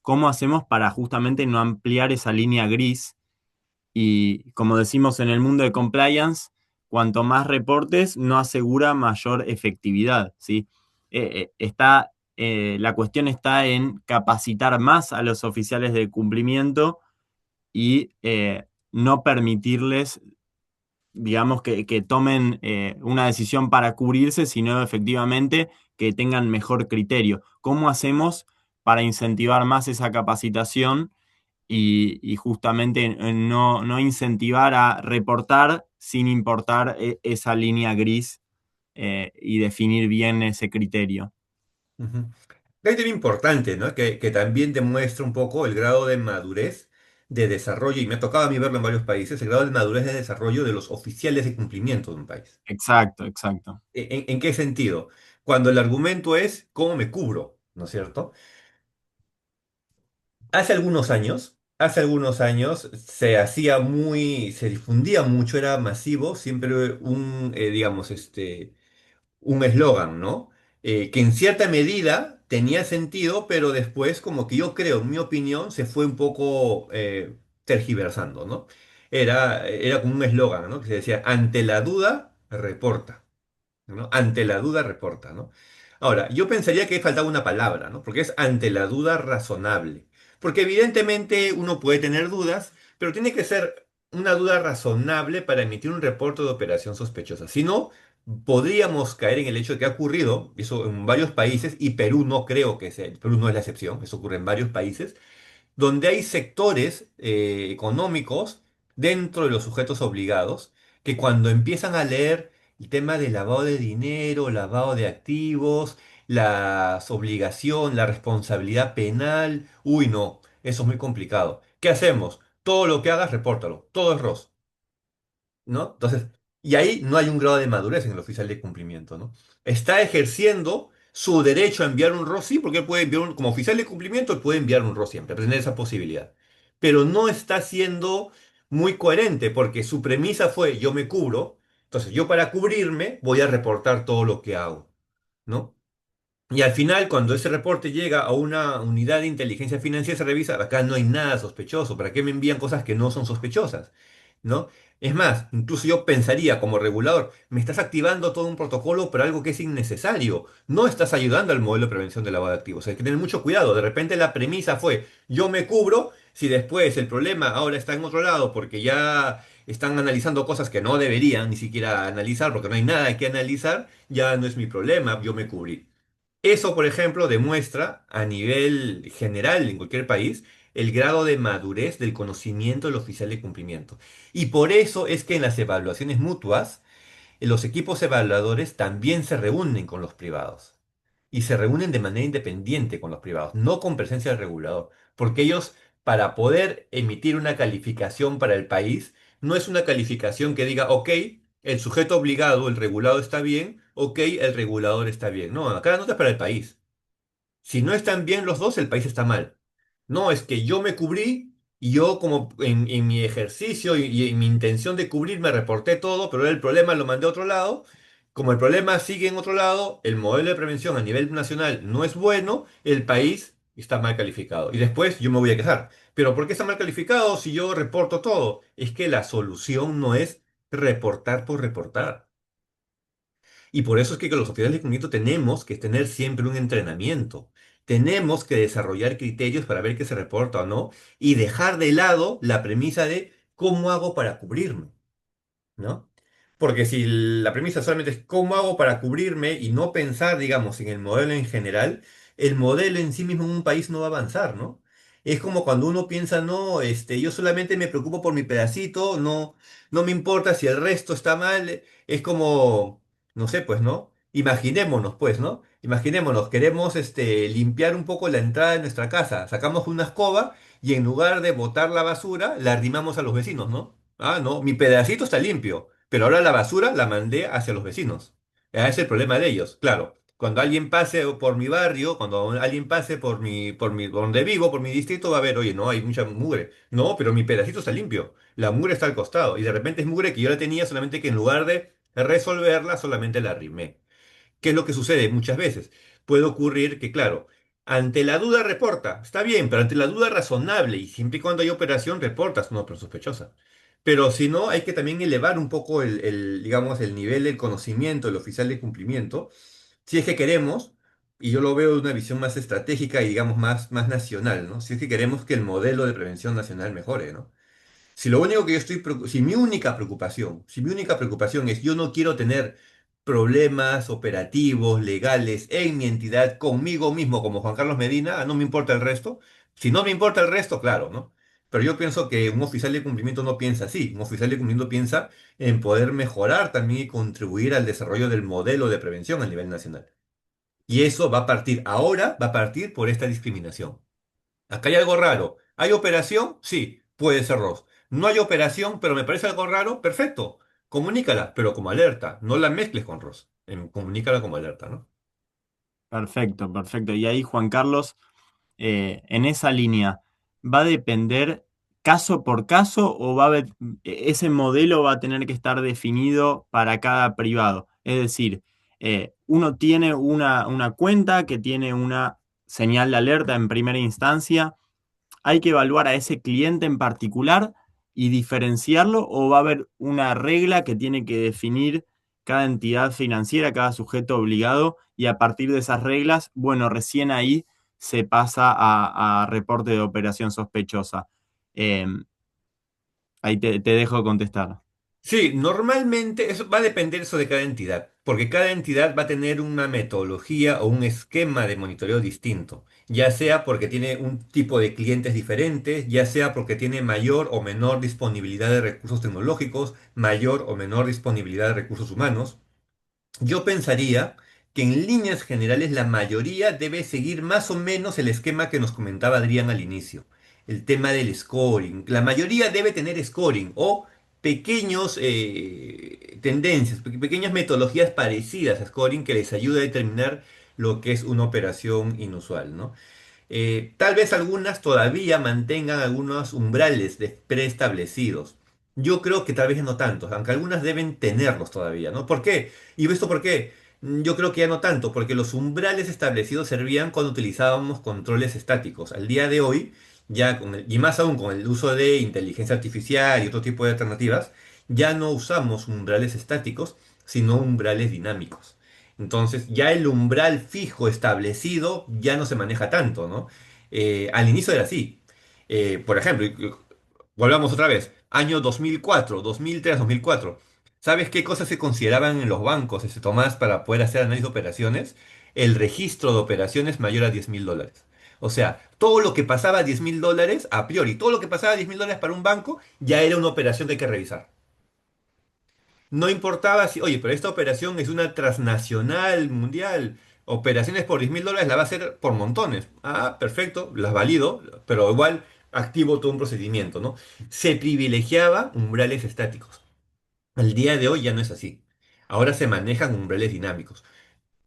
¿cómo hacemos para justamente no ampliar esa línea gris? Y como decimos en el mundo de compliance, cuanto más reportes, no asegura mayor efectividad, ¿sí? La cuestión está en capacitar más a los oficiales de cumplimiento y no permitirles, digamos, que tomen una decisión para cubrirse, sino efectivamente que tengan mejor criterio. ¿Cómo hacemos para incentivar más esa capacitación y justamente no incentivar a reportar sin importar esa línea gris y definir bien ese criterio? ujú. Hay un tema importante, ¿no? Que también demuestra un poco el grado de madurez de desarrollo, y me ha tocado a mí verlo en varios países, el grado de madurez de desarrollo de los oficiales de cumplimiento de un país. Exacto, exacto. ¿En qué sentido? Cuando el argumento es cómo me cubro, ¿no es cierto? Hace algunos años se difundía mucho, era masivo, siempre digamos, un eslogan, ¿no? Que en cierta medida tenía sentido, pero después, como que yo creo, en mi opinión, se fue un poco tergiversando, ¿no? Era como un eslogan, ¿no? Que se decía, ante la duda, reporta. ¿No? Ante la duda reporta, ¿no? Ahora, yo pensaría que faltaba una palabra, ¿no? Porque es ante la duda razonable. Porque evidentemente uno puede tener dudas, pero tiene que ser una duda razonable para emitir un reporte de operación sospechosa. Si no, podríamos caer en el hecho de que ha ocurrido, eso en varios países, y Perú no creo que sea, Perú no es la excepción, eso ocurre en varios países, donde hay sectores económicos dentro de los sujetos obligados que cuando empiezan a leer el tema del lavado de dinero, lavado de activos, las obligación, la responsabilidad penal, uy, no, eso es muy complicado. ¿Qué hacemos? Todo lo que hagas, repórtalo, todo es ROS. ¿No? Entonces, y ahí no hay un grado de madurez en el oficial de cumplimiento, ¿no? Está ejerciendo su derecho a enviar un ROS, sí, porque él puede enviar como oficial de cumplimiento, él puede enviar un ROS siempre, tener esa posibilidad. Pero no está siendo muy coherente, porque su premisa fue, yo me cubro, entonces yo para cubrirme voy a reportar todo lo que hago, ¿no? Y al final, cuando ese reporte llega a una unidad de inteligencia financiera, se revisa, acá no hay nada sospechoso, ¿para qué me envían cosas que no son sospechosas? ¿No? Es más, incluso yo pensaría como regulador, me estás activando todo un protocolo para algo que es innecesario. No estás ayudando al modelo de prevención de lavado de activos. Hay que tener mucho cuidado. De repente la premisa fue, yo me cubro, si después el problema ahora está en otro lado porque ya están analizando cosas que no deberían ni siquiera analizar porque no hay nada que analizar, ya no es mi problema, yo me cubrí. Eso, por ejemplo, demuestra a nivel general en cualquier país el grado de madurez del conocimiento del oficial de cumplimiento. Y por eso es que en las evaluaciones mutuas, los equipos evaluadores también se reúnen con los privados. Y se reúnen de manera independiente con los privados, no con presencia del regulador. Porque ellos, para poder emitir una calificación para el país, no es una calificación que diga, ok, el sujeto obligado, el regulado está bien, ok, el regulador está bien. No, acá la nota es para el país. Si no están bien los dos, el país está mal. No, es que yo me cubrí y yo como en mi ejercicio y en mi intención de cubrirme reporté todo, pero el problema lo mandé a otro lado. Como el problema sigue en otro lado, el modelo de prevención a nivel nacional no es bueno, el país está mal calificado. Y después yo me voy a quejar. Pero ¿por qué está mal calificado si yo reporto todo? Es que la solución no es reportar por reportar. Y por eso es que los oficiales de cumplimiento tenemos que tener siempre un entrenamiento. Tenemos que desarrollar criterios para ver qué se reporta o no y dejar de lado la premisa de cómo hago para cubrirme. ¿No? Porque si la premisa solamente es cómo hago para cubrirme y no pensar, digamos, en el modelo en general, el modelo en sí mismo en un país no va a avanzar, ¿no? Es como cuando uno piensa, no, yo solamente me preocupo por mi pedacito, no, no me importa si el resto está mal, es como, no sé, pues, ¿no? Imaginémonos, pues, ¿no? Imaginémonos, queremos, limpiar un poco la entrada de nuestra casa, sacamos una escoba y en lugar de botar la basura, la arrimamos a los vecinos, ¿no? Ah, no, mi pedacito está limpio, pero ahora la basura la mandé hacia los vecinos. Ese es el problema de ellos. Claro, cuando alguien pase por mi barrio, cuando alguien pase por donde vivo, por mi distrito, va a ver, oye, no, hay mucha mugre. No, pero mi pedacito está limpio. La mugre está al costado. Y de repente es mugre que yo la tenía, solamente que en lugar de resolverla, solamente la arrimé. ¿Qué es lo que sucede muchas veces? Puede ocurrir que, claro, ante la duda reporta, está bien, pero ante la duda razonable y siempre y cuando hay operación reportas, no, pero sospechosa. Pero si no, hay que también elevar un poco digamos, el nivel del conocimiento del oficial de cumplimiento, si es que queremos, y yo lo veo de una visión más estratégica y digamos más nacional, ¿no? Si es que queremos que el modelo de prevención nacional mejore, ¿no? Si lo único que yo si si mi única preocupación es yo no quiero tener problemas operativos, legales en mi entidad conmigo mismo como Juan Carlos Medina, no me importa el resto. Si no me importa el resto, claro, ¿no? Pero yo pienso que un oficial de cumplimiento no piensa así. Un oficial de cumplimiento piensa en poder mejorar también y contribuir al desarrollo del modelo de prevención a nivel nacional. Y eso va a partir, ahora va a partir por esta discriminación. Acá hay algo raro. ¿Hay operación? Sí, puede ser ROS. No hay operación, pero me parece algo raro. Perfecto. Comunícala, pero como alerta. No la mezcles con ROS. Comunícala como alerta, ¿no? Perfecto, perfecto. Y ahí, Juan Carlos, en esa línea, ¿va a depender caso por caso o ese modelo va a tener que estar definido para cada privado? Es decir, uno tiene una cuenta que tiene una señal de alerta en primera instancia, ¿hay que evaluar a ese cliente en particular y diferenciarlo o va a haber una regla que tiene que definir cada entidad financiera, cada sujeto obligado y a partir de esas reglas, bueno, recién ahí se pasa a reporte de operación sospechosa? Eh, ahí te dejo contestar. Sí, normalmente eso va a depender eso de cada entidad, porque cada entidad va a tener una metodología o un esquema de monitoreo distinto, ya sea porque tiene un tipo de clientes diferentes, ya sea porque tiene mayor o menor disponibilidad de recursos tecnológicos, mayor o menor disponibilidad de recursos humanos. Yo pensaría que en líneas generales la mayoría debe seguir más o menos el esquema que nos comentaba Adrián al inicio, el tema del scoring. La mayoría debe tener scoring o pequeños tendencias, pequeñas metodologías parecidas a scoring que les ayude a determinar lo que es una operación inusual, ¿no? Tal vez algunas todavía mantengan algunos umbrales preestablecidos. Yo creo que tal vez no tantos, aunque algunas deben tenerlos todavía, ¿no? ¿Por qué? ¿Y esto por qué? Yo creo que ya no tanto, porque los umbrales establecidos servían cuando utilizábamos controles estáticos. Al día de hoy, y más aún con el uso de inteligencia artificial y otro tipo de alternativas, ya no usamos umbrales estáticos, sino umbrales dinámicos. Entonces, ya el umbral fijo establecido ya no se maneja tanto, ¿no? Al inicio era así. Por ejemplo, volvamos otra vez, año 2004, 2003, 2004. ¿Sabes qué cosas se consideraban en los bancos, Tomás, para poder hacer análisis de operaciones? El registro de operaciones mayor a $10.000. O sea, todo lo que pasaba a $10.000, a priori, todo lo que pasaba a $10.000 para un banco, ya era una operación que hay que revisar. No importaba si, oye, pero esta operación es una transnacional mundial. Operaciones por $10.000 la va a hacer por montones. Ah, perfecto, las valido, pero igual activo todo un procedimiento, ¿no? Se privilegiaba umbrales estáticos. Al día de hoy ya no es así. Ahora se manejan umbrales dinámicos.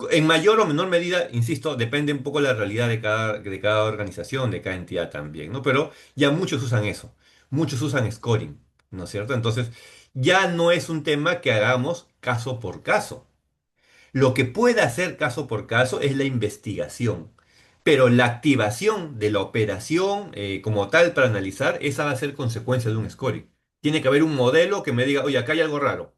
En mayor o menor medida, insisto, depende un poco de la realidad de cada organización, de cada entidad también, ¿no? Pero ya muchos usan eso. Muchos usan scoring, ¿no es cierto? Entonces, ya no es un tema que hagamos caso por caso. Lo que puede hacer caso por caso es la investigación. Pero la activación de la operación como tal para analizar, esa va a ser consecuencia de un scoring. Tiene que haber un modelo que me diga, oye, acá hay algo raro.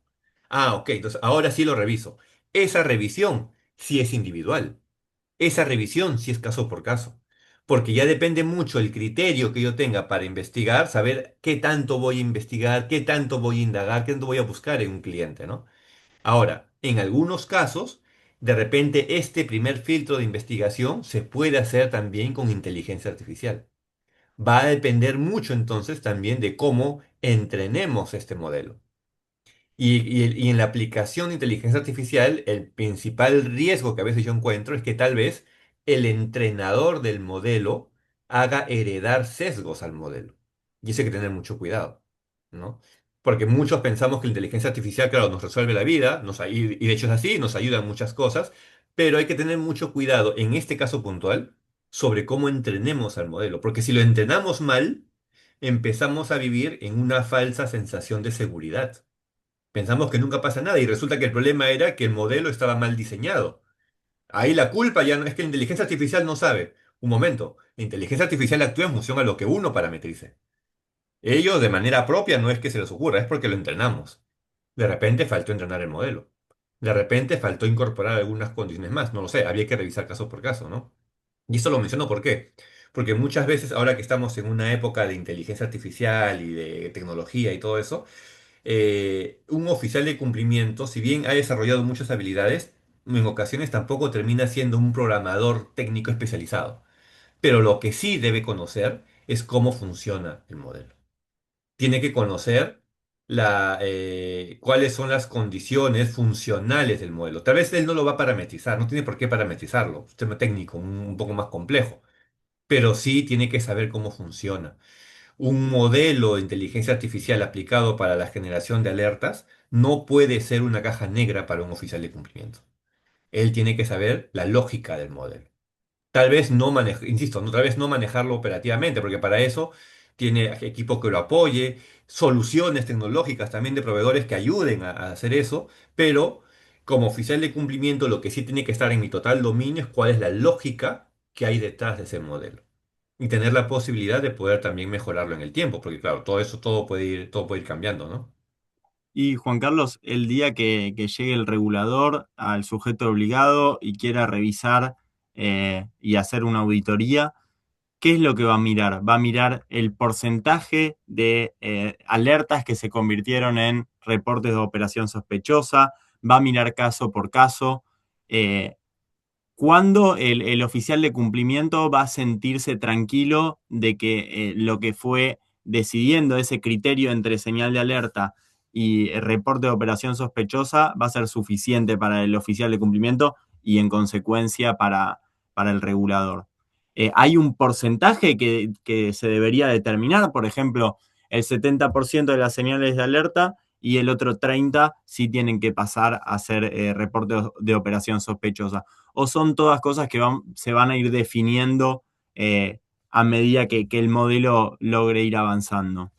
Ah, ok, entonces ahora sí lo reviso. Esa revisión sí es individual. Esa revisión sí es caso por caso. Porque ya depende mucho el criterio que yo tenga para investigar, saber qué tanto voy a investigar, qué tanto voy a indagar, qué tanto voy a buscar en un cliente, ¿no? Ahora, en algunos casos, de repente este primer filtro de investigación se puede hacer también con inteligencia artificial. Va a depender mucho entonces también de cómo entrenemos este modelo. Y en la aplicación de inteligencia artificial, el principal riesgo que a veces yo encuentro es que tal vez el entrenador del modelo haga heredar sesgos al modelo. Y eso hay que tener mucho cuidado, ¿no? Porque muchos pensamos que la inteligencia artificial, claro, nos resuelve la vida, y de hecho es así, nos ayuda en muchas cosas, pero hay que tener mucho cuidado en este caso puntual sobre cómo entrenemos al modelo. Porque si lo entrenamos mal, empezamos a vivir en una falsa sensación de seguridad. Pensamos que nunca pasa nada y resulta que el problema era que el modelo estaba mal diseñado. Ahí la culpa ya no es que la inteligencia artificial no sabe. Un momento, la inteligencia artificial actúa en función a lo que uno parametrice. Ellos de manera propia no es que se les ocurra, es porque lo entrenamos. De repente faltó entrenar el modelo. De repente faltó incorporar algunas condiciones más. No lo sé, había que revisar caso por caso, ¿no? Y esto lo menciono ¿por qué? Porque muchas veces, ahora que estamos en una época de inteligencia artificial y de tecnología y todo eso, un oficial de cumplimiento, si bien ha desarrollado muchas habilidades, en ocasiones tampoco termina siendo un programador técnico especializado. Pero lo que sí debe conocer es cómo funciona el modelo. Tiene que conocer cuáles son las condiciones funcionales del modelo. Tal vez él no lo va a parametrizar, no tiene por qué parametrizarlo, es un tema técnico, un poco más complejo, pero sí tiene que saber cómo funciona. Un modelo de inteligencia artificial aplicado para la generación de alertas no puede ser una caja negra para un oficial de cumplimiento. Él tiene que saber la lógica del modelo. Tal vez no manejar, insisto, tal vez no manejarlo operativamente, porque para eso tiene equipo que lo apoye, soluciones tecnológicas también de proveedores que ayuden a hacer eso, pero como oficial de cumplimiento lo que sí tiene que estar en mi total dominio es cuál es la lógica que hay detrás de ese modelo y tener la posibilidad de poder también mejorarlo en el tiempo, porque claro, todo eso todo puede ir cambiando, ¿no? Y Juan Carlos, el día que llegue el regulador al sujeto obligado y quiera revisar y hacer una auditoría, ¿qué es lo que va a mirar? Va a mirar el porcentaje de alertas que se convirtieron en reportes de operación sospechosa, va a mirar caso por caso. eh, ¿Cuándo el oficial de cumplimiento va a sentirse tranquilo de que lo que fue decidiendo ese criterio entre señal de alerta y reporte de operación sospechosa va a ser suficiente para el oficial de cumplimiento y en consecuencia para el regulador? ¿Hay un porcentaje que se debería determinar? Por ejemplo, el 70% de las señales de alerta y el otro 30% sí tienen que pasar a ser reportes de operación sospechosa. ¿O son todas cosas que se van a ir definiendo a medida que el modelo logre ir avanzando?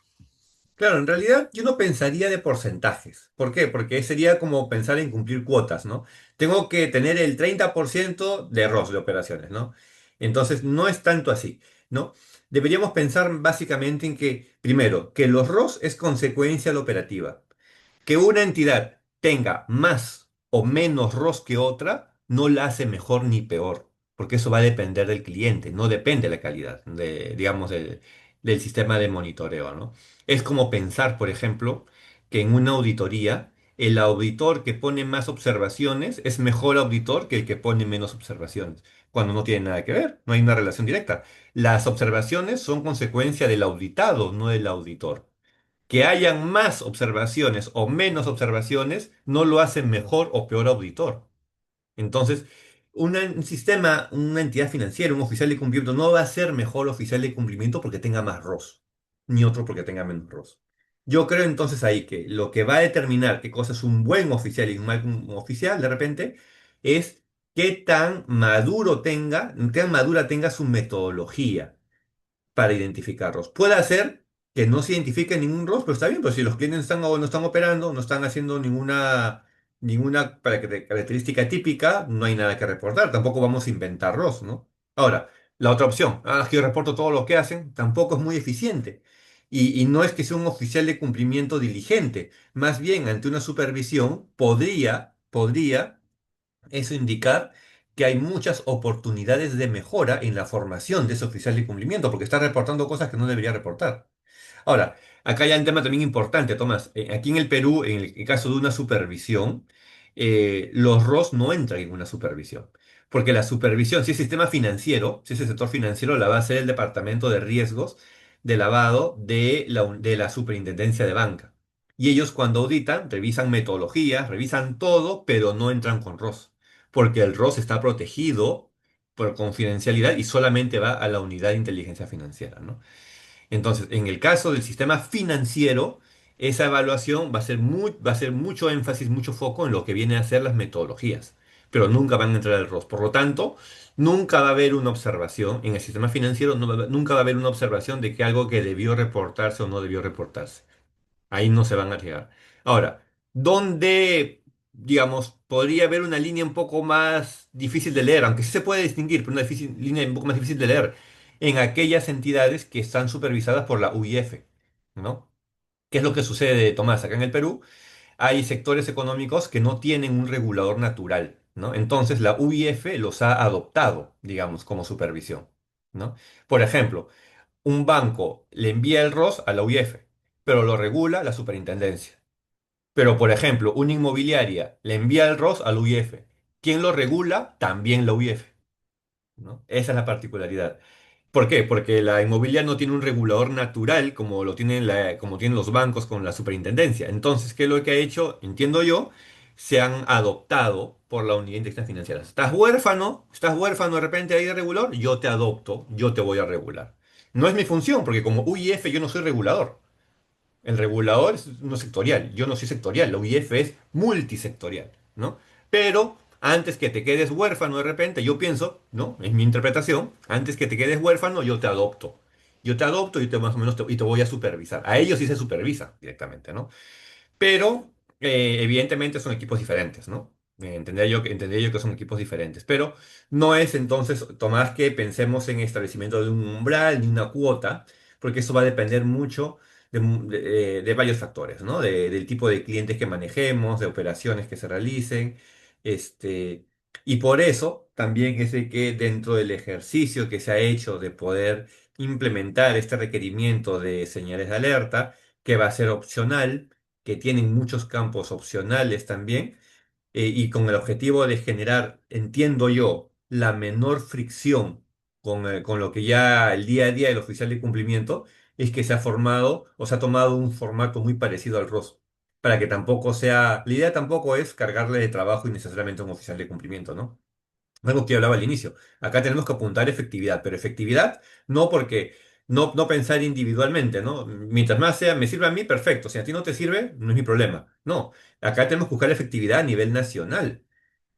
Claro, en realidad yo no pensaría de porcentajes. ¿Por qué? Porque sería como pensar en cumplir cuotas, ¿no? Tengo que tener el 30% de ROS de operaciones, ¿no? Entonces no es tanto así, ¿no? Deberíamos pensar básicamente en que, primero, que los ROS es consecuencia de la operativa. Que una entidad tenga más o menos ROS que otra no la hace mejor ni peor, porque eso va a depender del cliente, no depende de la calidad, digamos, del sistema de monitoreo, ¿no? Es como pensar, por ejemplo, que en una auditoría, el auditor que pone más observaciones es mejor auditor que el que pone menos observaciones, cuando no tiene nada que ver, no hay una relación directa. Las observaciones son consecuencia del auditado, no del auditor. Que hayan más observaciones o menos observaciones no lo hace mejor o peor auditor. Entonces, un sistema, una entidad financiera, un oficial de cumplimiento no va a ser mejor oficial de cumplimiento porque tenga más ROS, ni otro porque tenga menos ROS. Yo creo entonces ahí que lo que va a determinar qué cosa es un buen oficial y un mal oficial de repente es qué tan maduro tenga, qué tan madura tenga su metodología para identificarlos. Puede hacer que no se identifique ningún ROS, pero está bien, pues si los clientes están, o no están operando, no están haciendo ninguna característica típica, no hay nada que reportar. Tampoco vamos a inventar ROS, ¿no? Ahora, la otra opción, que yo reporto todo lo que hacen, tampoco es muy eficiente. Y no es que sea un oficial de cumplimiento diligente, más bien ante una supervisión podría eso indicar que hay muchas oportunidades de mejora en la formación de ese oficial de cumplimiento, porque está reportando cosas que no debería reportar. Ahora, acá hay un tema también importante, Tomás. Aquí en el Perú, en el caso de una supervisión, los ROS no entran en una supervisión. Porque la supervisión, si es sistema financiero, si es el sector financiero, la va a hacer el Departamento de Riesgos de Lavado de la Superintendencia de Banca. Y ellos cuando auditan, revisan metodologías, revisan todo, pero no entran con ROS. Porque el ROS está protegido por confidencialidad y solamente va a la unidad de inteligencia financiera, ¿no? Entonces, en el caso del sistema financiero, esa evaluación va a ser mucho énfasis, mucho foco en lo que viene a ser las metodologías, pero nunca van a entrar al ROS. Por lo tanto, nunca va a haber una observación en el sistema financiero, nunca va a haber una observación de que algo que debió reportarse o no debió reportarse. Ahí no se van a llegar. Ahora, ¿dónde, digamos, podría haber una línea un poco más difícil de leer? Aunque sí se puede distinguir, pero una línea un poco más difícil de leer en aquellas entidades que están supervisadas por la UIF, ¿no? ¿Qué es lo que sucede, Tomás? Acá en el Perú hay sectores económicos que no tienen un regulador natural, ¿no? Entonces la UIF los ha adoptado, digamos, como supervisión, ¿no? Por ejemplo, un banco le envía el ROS a la UIF, pero lo regula la superintendencia. Pero, por ejemplo, una inmobiliaria le envía el ROS a la UIF. ¿Quién lo regula? También la UIF, ¿no? Esa es la particularidad. ¿Por qué? Porque la inmobiliaria no tiene un regulador natural como lo tienen, como tienen los bancos con la superintendencia. Entonces, ¿qué es lo que ha hecho? Entiendo yo, se han adoptado por la unidad de inteligencia financiera. Estás huérfano de repente ahí de regulador, yo te adopto, yo te voy a regular. No es mi función, porque como UIF yo no soy regulador. El regulador es no sectorial, yo no soy sectorial, la UIF es multisectorial, ¿no? Pero antes que te quedes huérfano de repente, yo pienso, ¿no? Es mi interpretación, antes que te quedes huérfano, yo te adopto. Yo te adopto y te más o menos y te voy a supervisar. A ellos sí se supervisa directamente, ¿no? Pero evidentemente son equipos diferentes, ¿no? Entendía yo que son equipos diferentes, pero no es entonces, Tomás, que pensemos en establecimiento de un umbral ni una cuota, porque eso va a depender mucho de varios factores, ¿no? Del tipo de clientes que manejemos, de operaciones que se realicen, este, y por eso también es de que dentro del ejercicio que se ha hecho de poder implementar este requerimiento de señales de alerta, que va a ser opcional, que tienen muchos campos opcionales también, y con el objetivo de generar, entiendo yo, la menor fricción con lo que ya el día a día del oficial de cumplimiento, es que se ha formado o se ha tomado un formato muy parecido al ROS, para que tampoco sea, la idea tampoco es cargarle de trabajo innecesariamente a un oficial de cumplimiento, ¿no? Algo que hablaba al inicio. Acá tenemos que apuntar efectividad, pero efectividad no porque no pensar individualmente, ¿no? Mientras más sea, me sirve a mí, perfecto. Si a ti no te sirve, no es mi problema. No, acá tenemos que buscar efectividad a nivel nacional.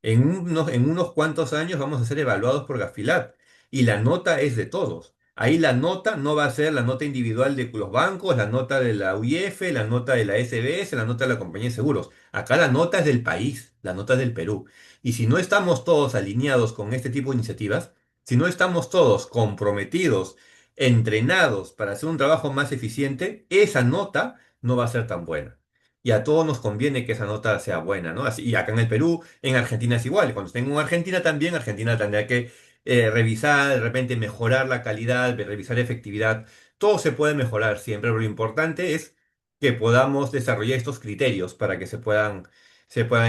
En unos cuantos años vamos a ser evaluados por Gafilat y la nota es de todos. Ahí la nota no va a ser la nota individual de los bancos, la nota de la UIF, la nota de la SBS, la nota de la compañía de seguros. Acá la nota es del país, la nota es del Perú. Y si no estamos todos alineados con este tipo de iniciativas, si no estamos todos comprometidos, entrenados para hacer un trabajo más eficiente, esa nota no va a ser tan buena. Y a todos nos conviene que esa nota sea buena, ¿no? Así, y acá en el Perú, en Argentina es igual. Cuando estén en Argentina también, Argentina tendrá que revisar, de repente mejorar la calidad, revisar efectividad. Todo se puede mejorar siempre, pero lo importante es que podamos desarrollar estos criterios para que se puedan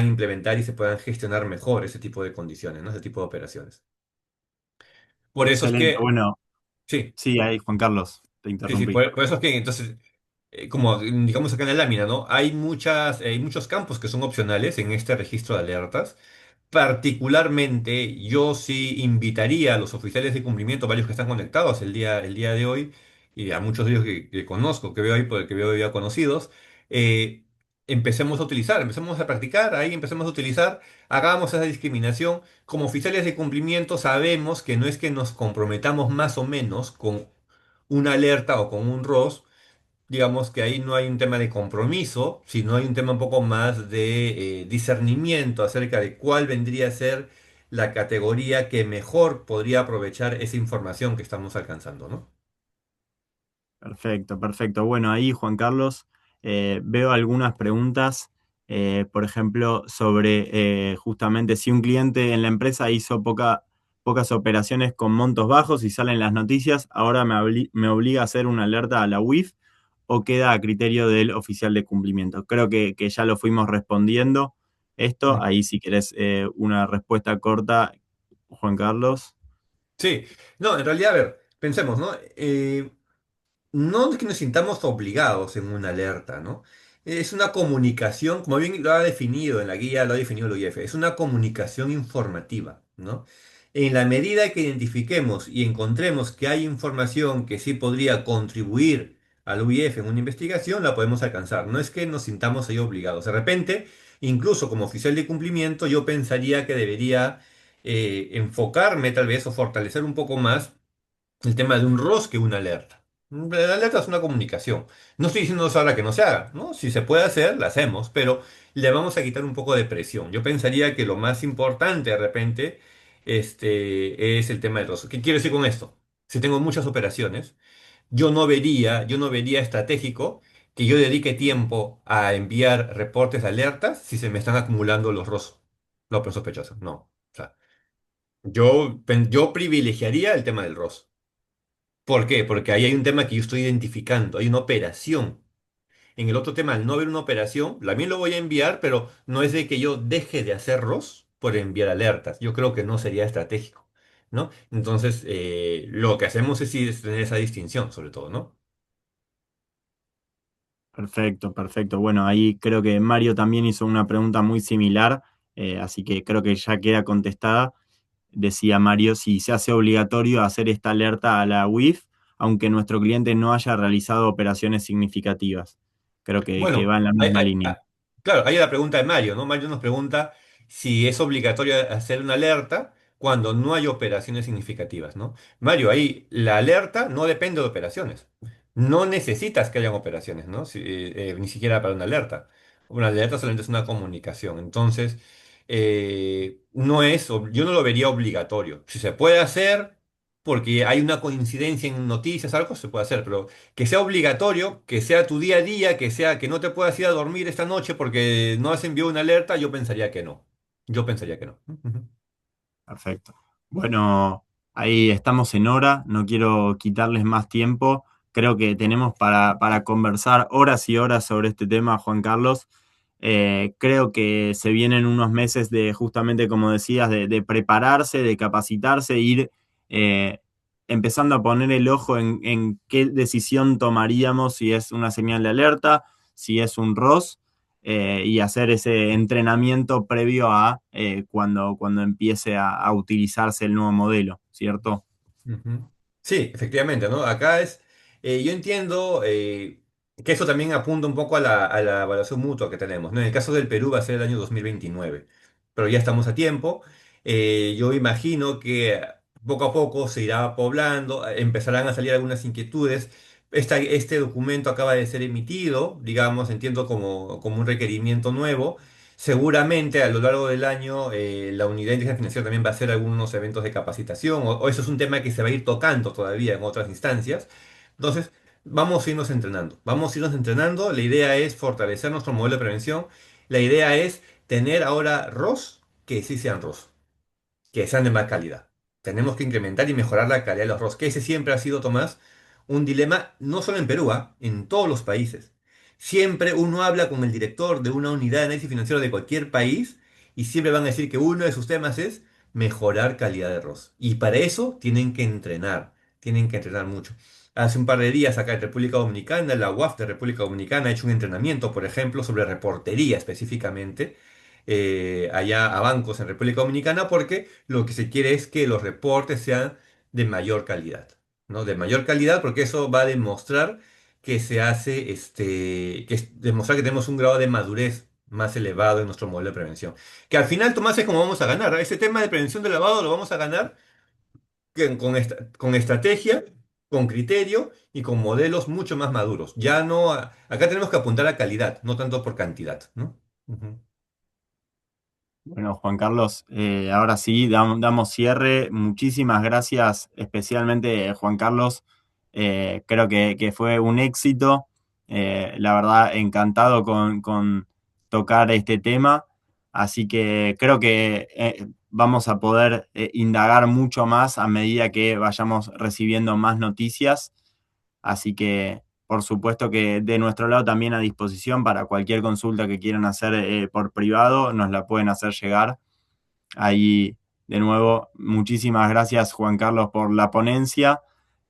implementar y se puedan gestionar mejor ese tipo de condiciones, ¿no? Ese tipo de operaciones. Por eso es Excelente. que, Bueno, sí, sí, ahí, Juan Carlos, te sí, sí, interrumpí. por eso es que entonces como digamos acá en la lámina, ¿no? Hay muchos campos que son opcionales en este registro de alertas. Particularmente, yo sí invitaría a los oficiales de cumplimiento, varios que están conectados el día de hoy, y a muchos de ellos que conozco, que veo ahí, que veo ya conocidos, eh, empecemos a practicar, ahí empecemos a utilizar, hagamos esa discriminación. Como oficiales de cumplimiento sabemos que no es que nos comprometamos más o menos con una alerta o con un ROS, digamos que ahí no hay un tema de compromiso, sino hay un tema un poco más de discernimiento acerca de cuál vendría a ser la categoría que mejor podría aprovechar esa información que estamos alcanzando, ¿no? Perfecto, perfecto. Bueno, ahí, Juan Carlos, veo algunas preguntas. por ejemplo, sobre justamente si un cliente en la empresa hizo pocas operaciones con montos bajos y salen las noticias, ahora me obliga a hacer una alerta a la UIF o queda a criterio del oficial de cumplimiento. Creo que ya lo fuimos respondiendo esto. Ahí si querés una respuesta corta, Juan Carlos. Sí, no, en realidad, a ver, pensemos, ¿no? No es que nos sintamos obligados en una alerta, ¿no? Es una comunicación, como bien lo ha definido en la guía, lo ha definido el OIF, es una comunicación informativa, ¿no? En la medida que identifiquemos y encontremos que hay información que sí podría contribuir al OIF en una investigación, la podemos alcanzar. No es que nos sintamos ahí obligados. De repente, incluso como oficial de cumplimiento, yo pensaría que debería enfocarme tal vez o fortalecer un poco más el tema de un ROS que una alerta. La alerta es una comunicación. No estoy diciendo eso ahora que no se haga, ¿no? Si se puede hacer, la hacemos, pero le vamos a quitar un poco de presión. Yo pensaría que lo más importante de repente es el tema del ROS. ¿Qué quiero decir con esto? Si tengo muchas operaciones, yo no vería estratégico que yo dedique tiempo a enviar reportes de alertas si se me están acumulando los ROS, los sospechosos. No. O sea, yo privilegiaría el tema del ROS. ¿Por qué? Porque ahí hay un tema que yo estoy identificando, hay una operación. En el otro tema, al no haber una operación, también lo voy a enviar, pero no es de que yo deje de hacerlos por enviar alertas. Yo creo que no sería estratégico, ¿no? Entonces, lo que hacemos es tener esa distinción, sobre todo, ¿no? Perfecto, perfecto. Bueno, ahí creo que Mario también hizo una pregunta muy similar, así que creo que ya queda contestada. Decía Mario, si se hace obligatorio hacer esta alerta a la UIF, aunque nuestro cliente no haya realizado operaciones significativas. Creo que Bueno, va en la misma línea. claro, hay la pregunta de Mario, ¿no? Mario nos pregunta si es obligatorio hacer una alerta cuando no hay operaciones significativas, ¿no? Mario, ahí la alerta no depende de operaciones. No necesitas que hayan operaciones, ¿no? Ni siquiera para una alerta. Una alerta solamente es una comunicación. Entonces, yo no lo vería obligatorio. Si se puede hacer, porque hay una coincidencia en noticias, algo se puede hacer, pero que sea obligatorio, que sea tu día a día, que no te puedas ir a dormir esta noche porque no has enviado una alerta, yo pensaría que no. Yo pensaría que no. Ujú. Perfecto. Bueno, ahí estamos en hora, no quiero quitarles más tiempo. Creo que tenemos para conversar horas y horas sobre este tema, Juan Carlos. Creo que se vienen unos meses de, justamente como decías, de prepararse, de capacitarse, ir eh, empezando a poner el ojo en qué decisión tomaríamos, si es una señal de alerta, si es un ROS y hacer ese entrenamiento previo a cuando empiece a utilizarse el nuevo modelo, ¿cierto? Ujú. Sí, efectivamente, ¿no? Yo entiendo que eso también apunta un poco a la evaluación mutua que tenemos, ¿no? En el caso del Perú va a ser el año 2029, pero ya estamos a tiempo. Yo imagino que poco a poco se irá poblando, empezarán a salir algunas inquietudes. Este documento acaba de ser emitido, digamos, entiendo como un requerimiento nuevo. Seguramente a lo largo del año la unidad de inteligencia financiera también va a hacer algunos eventos de capacitación o eso es un tema que se va a ir tocando todavía en otras instancias. Entonces, vamos a irnos entrenando. La idea es fortalecer nuestro modelo de prevención. La idea es tener ahora ROS que sí sean ROS que sean de más calidad. Tenemos que incrementar y mejorar la calidad de los ROS, que ese siempre ha sido, Tomás, un dilema, no solo en Perú, en todos los países. Siempre uno habla con el director de una unidad de análisis financiero de cualquier país y siempre van a decir que uno de sus temas es mejorar calidad de ROS. Y para eso tienen que entrenar mucho. Hace un par de días acá en República Dominicana, la UAF de República Dominicana ha hecho un entrenamiento, por ejemplo, sobre reportería específicamente allá a bancos en República Dominicana porque lo que se quiere es que los reportes sean de mayor calidad, ¿no? De mayor calidad porque eso va a demostrar que se hace, demostrar que tenemos un grado de madurez más elevado en nuestro modelo de prevención. Que al final, Tomás, es como vamos a ganar. Ese tema de prevención del lavado lo vamos a ganar con estrategia, con criterio y con modelos mucho más maduros. Ya no, acá tenemos que apuntar a calidad, no tanto por cantidad, ¿no? Ujú. Bueno, Juan Carlos, ahora sí, damos cierre. Muchísimas gracias, especialmente Juan Carlos. Creo que fue un éxito. La verdad, encantado con tocar este tema, así que creo que vamos a poder indagar mucho más a medida que vayamos recibiendo más noticias, así que por supuesto que de nuestro lado también a disposición para cualquier consulta que quieran hacer por privado, nos la pueden hacer llegar. Ahí, de nuevo, muchísimas gracias Juan Carlos por la ponencia.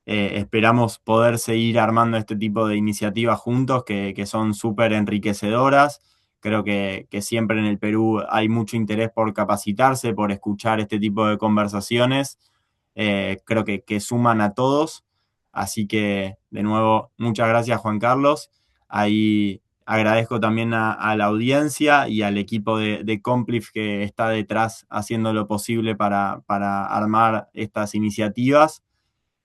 Esperamos poder seguir armando este tipo de iniciativas juntos que son súper enriquecedoras. Creo que siempre en el Perú hay mucho interés por capacitarse, por escuchar este tipo de conversaciones. Creo que suman a todos. Así que, de nuevo, muchas gracias Juan Carlos. Ahí agradezco también a la audiencia y al equipo de Complif que está detrás haciendo lo posible para armar estas iniciativas.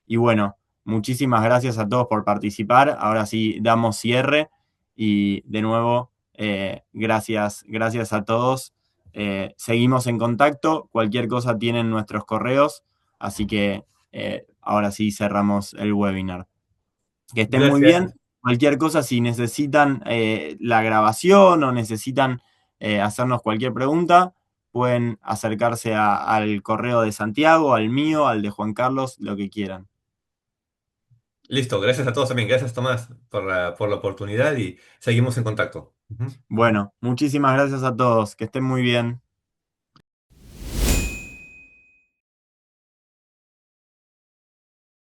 Y bueno, muchísimas gracias a todos por participar. Ahora sí, damos cierre y de nuevo, gracias a todos. Seguimos en contacto. Cualquier cosa tienen nuestros correos. Así que ahora sí cerramos el webinar. Que estén muy bien. Gracias. Cualquier cosa, si necesitan la grabación o necesitan hacernos cualquier pregunta, pueden acercarse al correo de Santiago, al mío, al de Juan Carlos, lo que quieran. Listo, gracias a todos también. Gracias, Tomás, por la oportunidad y seguimos en contacto. Ujú. Bueno, muchísimas gracias a todos. Que estén muy bien.